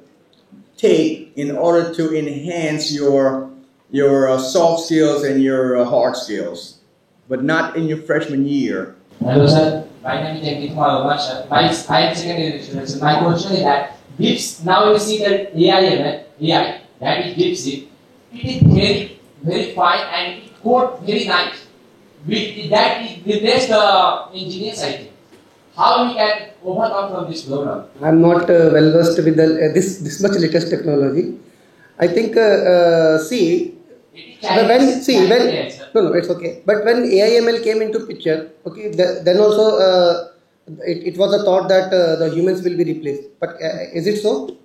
take in order to enhance your soft skills and your hard skills, but not in your freshman year. Hello, sir. My name is Jankit Kumar. I am second year student. So my question is that DIPS, now you see that AI, that is DeepSeek. It is very, very fine and it code very nice. That is the best engineers, I think. How we can overcome from this problem? I'm not well versed with this much latest technology. I think no, it's okay. But when AI/ML came into picture, okay, then also it was a thought that the humans will be replaced. But is it so?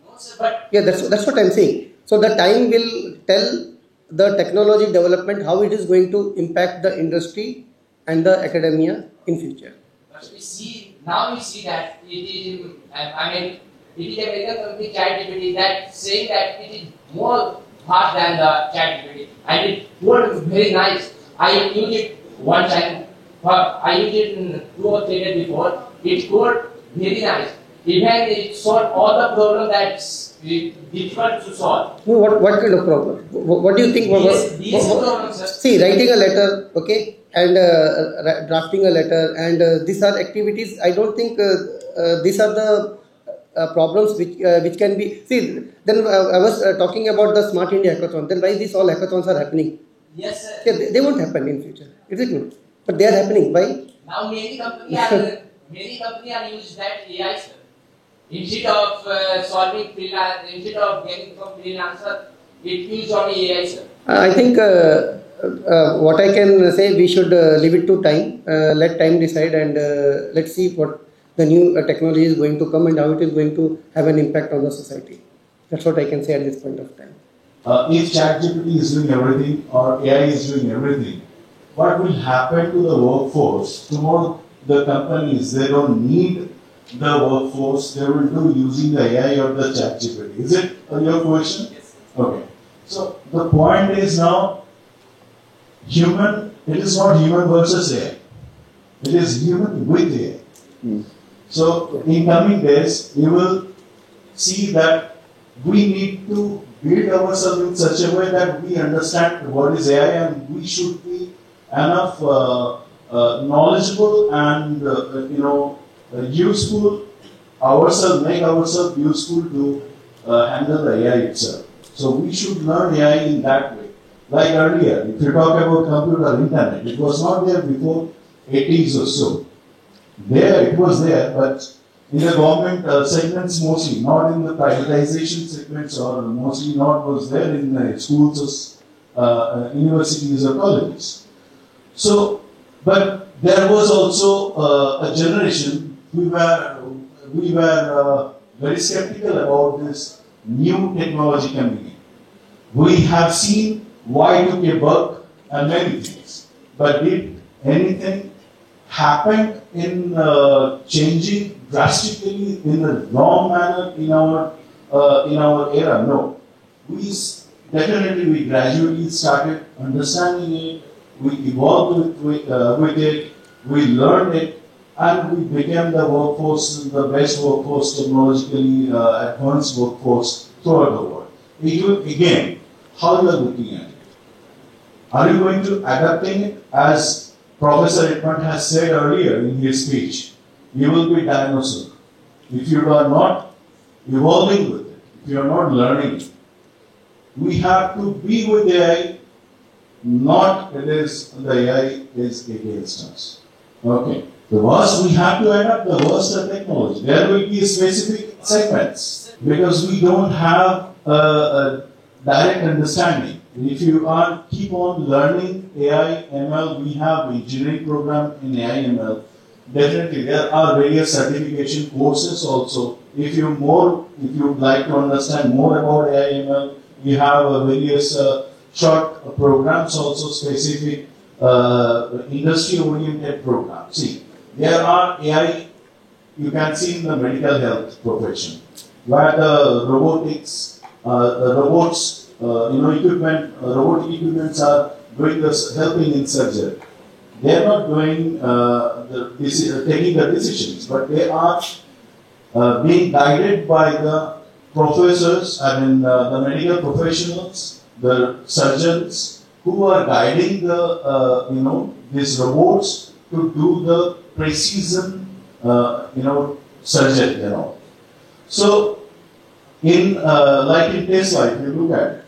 No, sir. But yeah, that's what I'm saying. So the time will tell the technology development how it is going to impact the industry and the academia in future. But we see that it is it is a American company ChatGPT that saying that it is more fast than the ChatGPT and it works very nice. I used it one time. I used it in 2 or 3 days before. It worked very nice. Even it solved all the problems that's difficult to solve. No, what kind of problem? What do you think? These problems, sir. See, writing a letter, okay, and drafting a letter, and these are activities. I don't think these are the problems which can be. See, then I was talking about the Smart India Hackathon. Then why these all hackathons are happening? Yes, sir. Yeah, they won't happen in future. Is it not? But they are happening. Why? Now many companies are using that AI, sir. Instead of solving freelance, instead of getting from freelancer, it uses only AI, sir. I think what I can say, we should leave it to time. Let time decide, and let's see what the new technology is going to come and how it is going to have an impact on the society. That's what I can say at this point of time. If ChatGPT is doing everything or AI is doing everything, what will happen to the workforce? Tomorrow, the companies, they don't need the workforce, they will do using the AI or the ChatGPT. Is it your question? Yes. Okay. So the point is now, it is not human versus AI. It is human with AI. So in coming days, you will see that we need to build ourselves in such a way that we understand what is AI and we should be enough knowledgeable and useful ourselves, make ourselves useful to handle the AI itself. So we should learn AI in that way. Like earlier, if you talk about computer internet, it was not there before 80s or so. There, it was there, but in the government segments mostly, not in the privatization segments, or mostly not was there in the schools, universities or colleges. So, but there was also a generation we were very skeptical about this new technology coming in. We have seen Y2K bug and many things, but did anything happen in changing drastically in a wrong manner in our era? No. We gradually started understanding it. We evolved with it. We learned it, and we became the workforce, the best workforce, technologically advanced workforce throughout the world. it will again, how you are looking at it. Are you going to adapting it as Professor Edmund has said earlier in his speech? You will be dinosaur. If you are not evolving with it, if you are not learning it, we have to be with AI, not it is the AI is against us. Okay. The worse we have to adapt, the worse the technology. There will be specific segments because we don't have a direct understanding. If you are keep on learning AI, ML, we have engineering program in AI, ML. Definitely, there are various certification courses also. If you would like to understand more about AI, ML, we have various short programs also, specific industry-oriented programs. See, there are AI, you can see in the medical health profession, where the robotics, robots, robotic equipments are doing this, helping in surgery. They are not doing taking the decisions, but they are being guided by the professors, the medical professionals, the surgeons who are guiding the these robots to do the precision surgery. So in like in Tesla, if you look at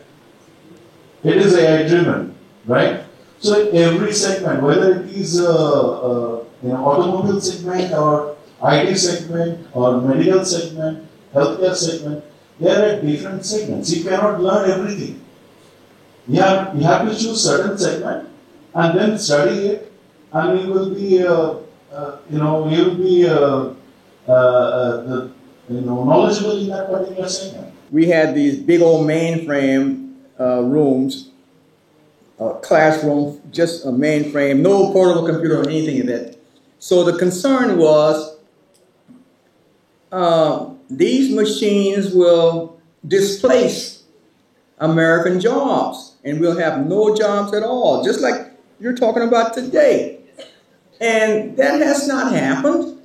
it is AI driven, right? So in every segment, whether it is automobile segment or IT segment or medical segment, healthcare segment, there are different segments. You cannot learn everything. You have to choose certain segment and then study it, and you will be knowledgeable in that particular segment. We had these big old mainframe rooms, classroom, just a mainframe, no portable computer or anything of that. So the concern was these machines will displace American jobs, and we'll have no jobs at all, just like you're talking about today. And that has not happened.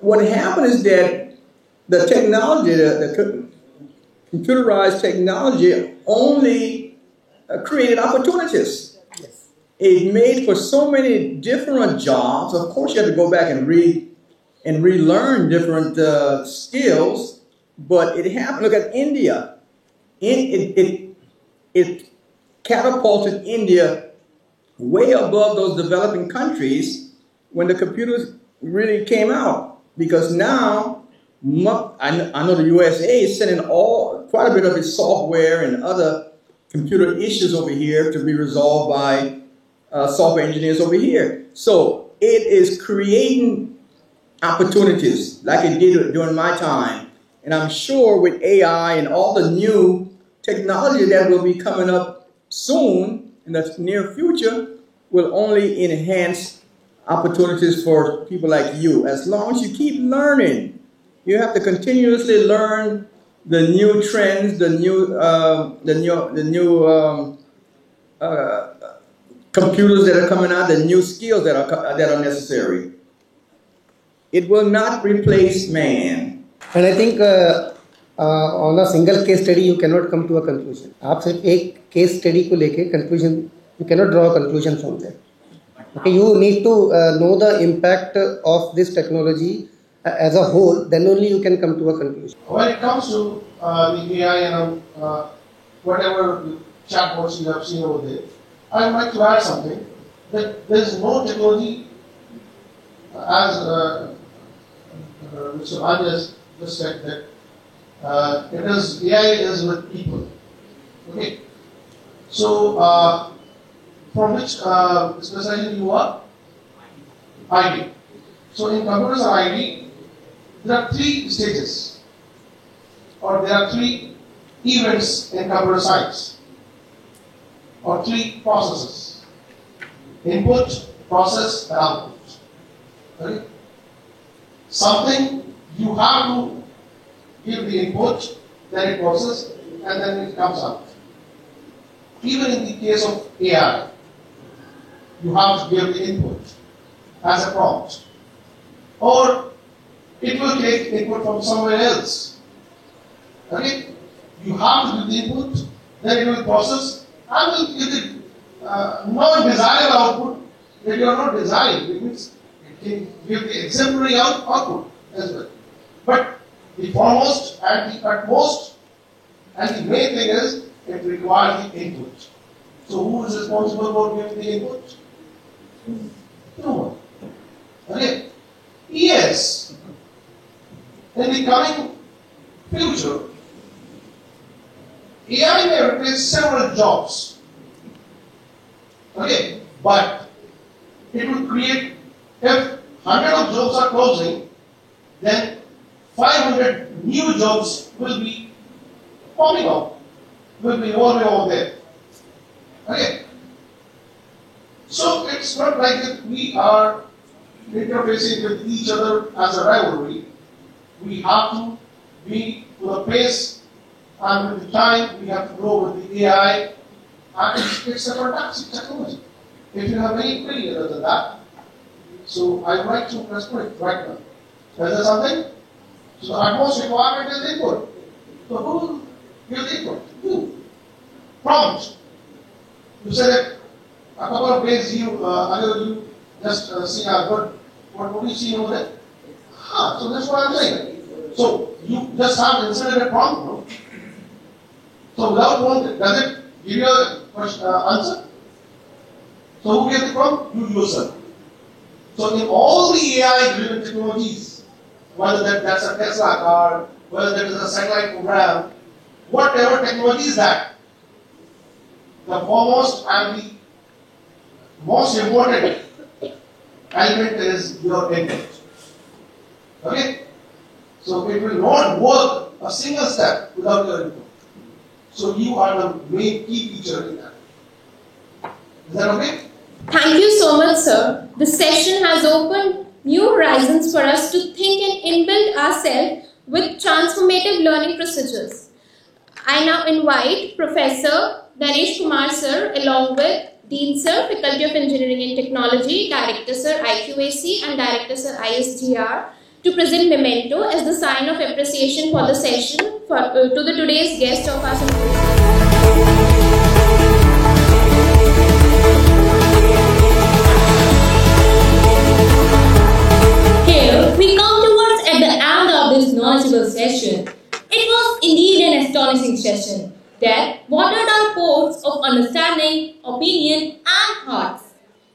What happened is that the technology, the computerized technology only created opportunities. Yes. It made for so many different jobs. Of course, you have to go back and relearn different skills, but it happened. Look at India. It catapulted India way above those developing countries when the computers really came out. Because now, I know the USA is sending quite a bit of its software and other computer issues over here to be resolved by software engineers over here. So it is creating opportunities like it did during my time. And I'm sure with AI and all the new technology that will be coming up soon in the near future will only enhance opportunities for people like you. As long as you keep learning, you have to continuously learn the new trends, the new computers that are coming out, the new skills that are necessary. It will not replace man. And I think on a single case study you cannot come to a conclusion. आप सिर्फ एक case study को लेके conclusion, you cannot draw a conclusion from there. Okay, you need to know the impact of this technology as a whole, then only you can come to a conclusion. When it comes to the AI and whatever chatbots you have seen over there, I would like to add something, that there is no technology, as Mr. Rajas just said, that AI is with people. Okay. So, from which specialization you are? IT. So, in computers and IT, there are 3 stages, or there are 3 events in computer science, or 3 processes: input, process, and output. Okay? Something you have to give the input, then it processes, and then it comes out. Even in the case of AI, you have to give the input as a prompt, or it will take input from somewhere else. Okay? You have to give the input, then it will process, and will give the non-desired output that you are not desiring. It means it can give the exemplary output as well. But the foremost and the utmost and the main thing is it requires the input. So who is responsible for giving the input? No one. Okay? Yes. In the coming future, AI may replace several jobs. Okay? But it will create, if 100 of jobs are closing, then 500 new jobs will be popping up, will be evolving over there. Okay? So it's not like that we are interfacing with each other as a rivalry. We have to be to the pace and with the time we have to grow with the AI, and it's a fantastic technology. If you have any query other than that, so I would like to respond it right now. Is there something? So the utmost requirement is input. So who will give the input? Who? Prompt. You said that a couple of days you just see what do you see over there? So that's what I'm saying. So you just have inserted a prompt, no? So without prompt, does it give you an answer? So who gave the prompt? You yourself. So in all the AI-driven technologies, whether that's a Tesla car, whether that is a satellite program, whatever technology is that, the foremost and the most important element is your input. Okay? So it will not work a single step without your input. So you are the main key feature in that. Is that okay? Thank you so much, sir. The session has opened new horizons for us to think and inbuild ourselves with transformative learning procedures. I now invite Professor Naresh Kumar sir along with Dean sir, Faculty of Engineering and Technology, Director sir IQAC and Director sir ISGR to present memento as the sign of appreciation for the session to the today's guest of our symposium. We come towards at the end of this knowledgeable session. It was indeed an astonishing session that watered our pots of understanding, opinion and hearts.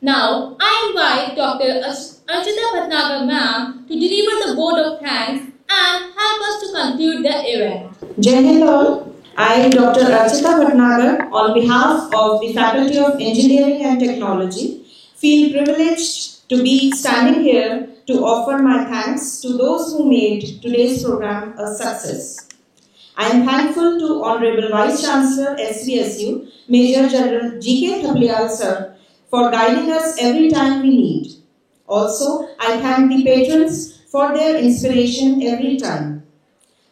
Now, I invite Dr. Archita Bhatnagar ma'am to deliver the vote of thanks and help us to conclude the event. Jai Hind all. I, Dr. Archita Bhatnagar, on behalf of the Faculty of Engineering and Technology, feel privileged to be standing here to offer my thanks to those who made today's program a success. I am thankful to Honorable Vice Chancellor SVSU, Major General G.K. Thapliyal sir, for guiding us every time we need. Also, I thank the patrons for their inspiration every time.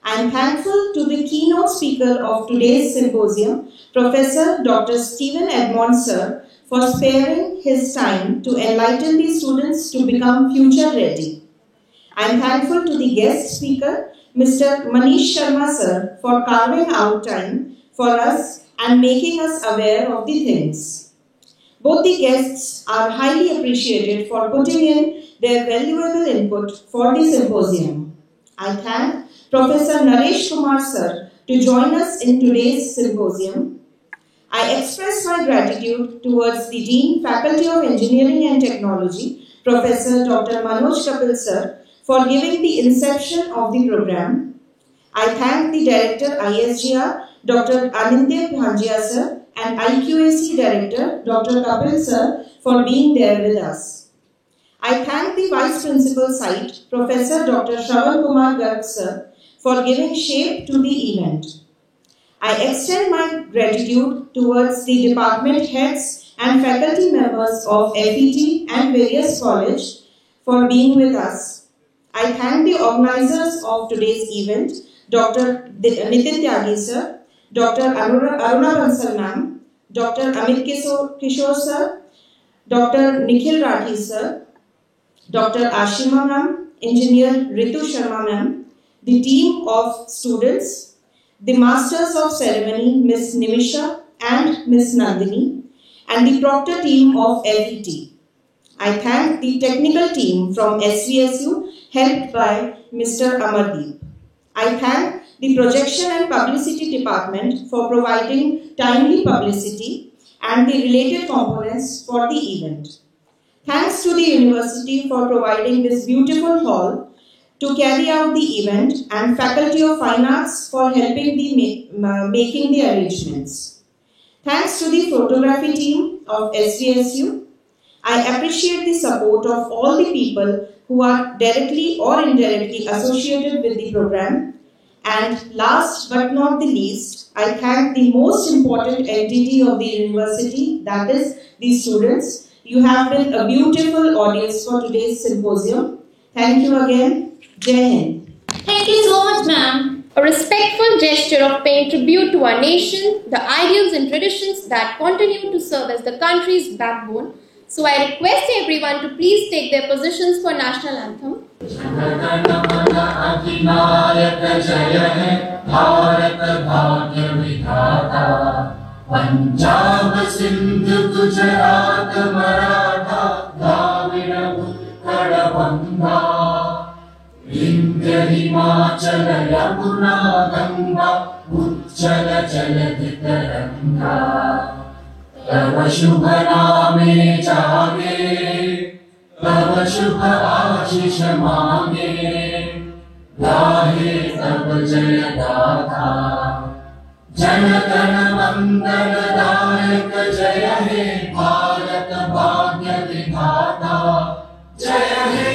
I am thankful to the keynote speaker of today's symposium, Professor Dr. Stephen Edmond sir, for sparing his time to enlighten the students to become future ready. I am thankful to the guest speaker, Mr. Manish Sharma sir, for carving out time for us and making us aware of the things. Both the guests are highly appreciated for putting in their valuable input for the symposium. I thank Professor Naresh Kumar sir to join us in today's symposium. I express my gratitude towards the Dean, Faculty of Engineering and Technology, Professor Dr. Manoj Kapil sir, for giving the inception of the program. I thank the Director ISGR, Dr. Anindya Bhanjia sir, and IQAC Director, Dr. Kapil sir, for being there with us. I thank the Vice Principal Site, Professor Dr. Shravan Kumar Garg sir, for giving shape to the event. I extend my gratitude towards the department heads and faculty members of FET and various colleges for being with us. I thank the organizers of today's event, Dr. Nitin Tyagi sir, Dr. Aruna Bansal ma'am, Dr. Amit Kishore sir, Dr. Nikhil Rathi sir, Dr. Ashima ma'am, Engineer Ritu Sharma ma'am, the team of students, the Masters of Ceremony, Ms. Nimisha and Ms. Nandini, and the proctor team of FET. I thank the technical team from SVSU helped by Mr. Amardeep. I thank the projection and publicity department for providing timely publicity and the related components for the event. Thanks to the university for providing this beautiful hall to carry out the event, and Faculty of Fine Arts for helping the making the arrangements. Thanks to the photography team of SVSU. I appreciate the support of all the people who are directly or indirectly associated with the program. And last but not the least, I thank the most important entity of the university, that is the students. You have been a beautiful audience for today's symposium. Thank you again. Jai Hind. Thank you so much, ma'am. A respectful gesture of paying tribute to our nation, the ideals and traditions that continue to serve as the country's backbone. So I request everyone to please take their positions for national anthem. Punjab, Sindh, Gujarat, Maratha, Dravida, Utkala, Ganga, Vindhya, Himachal, Yamuna, Ganga, Ujjala, Jaladi, Taranga. Tava Shubha Name Jage, Tava Shubha Ashish Mange, Gahe Tab Jaya Gatha. जनगण मंगल दायक जय हे भारत भाग्य विधाता जय हे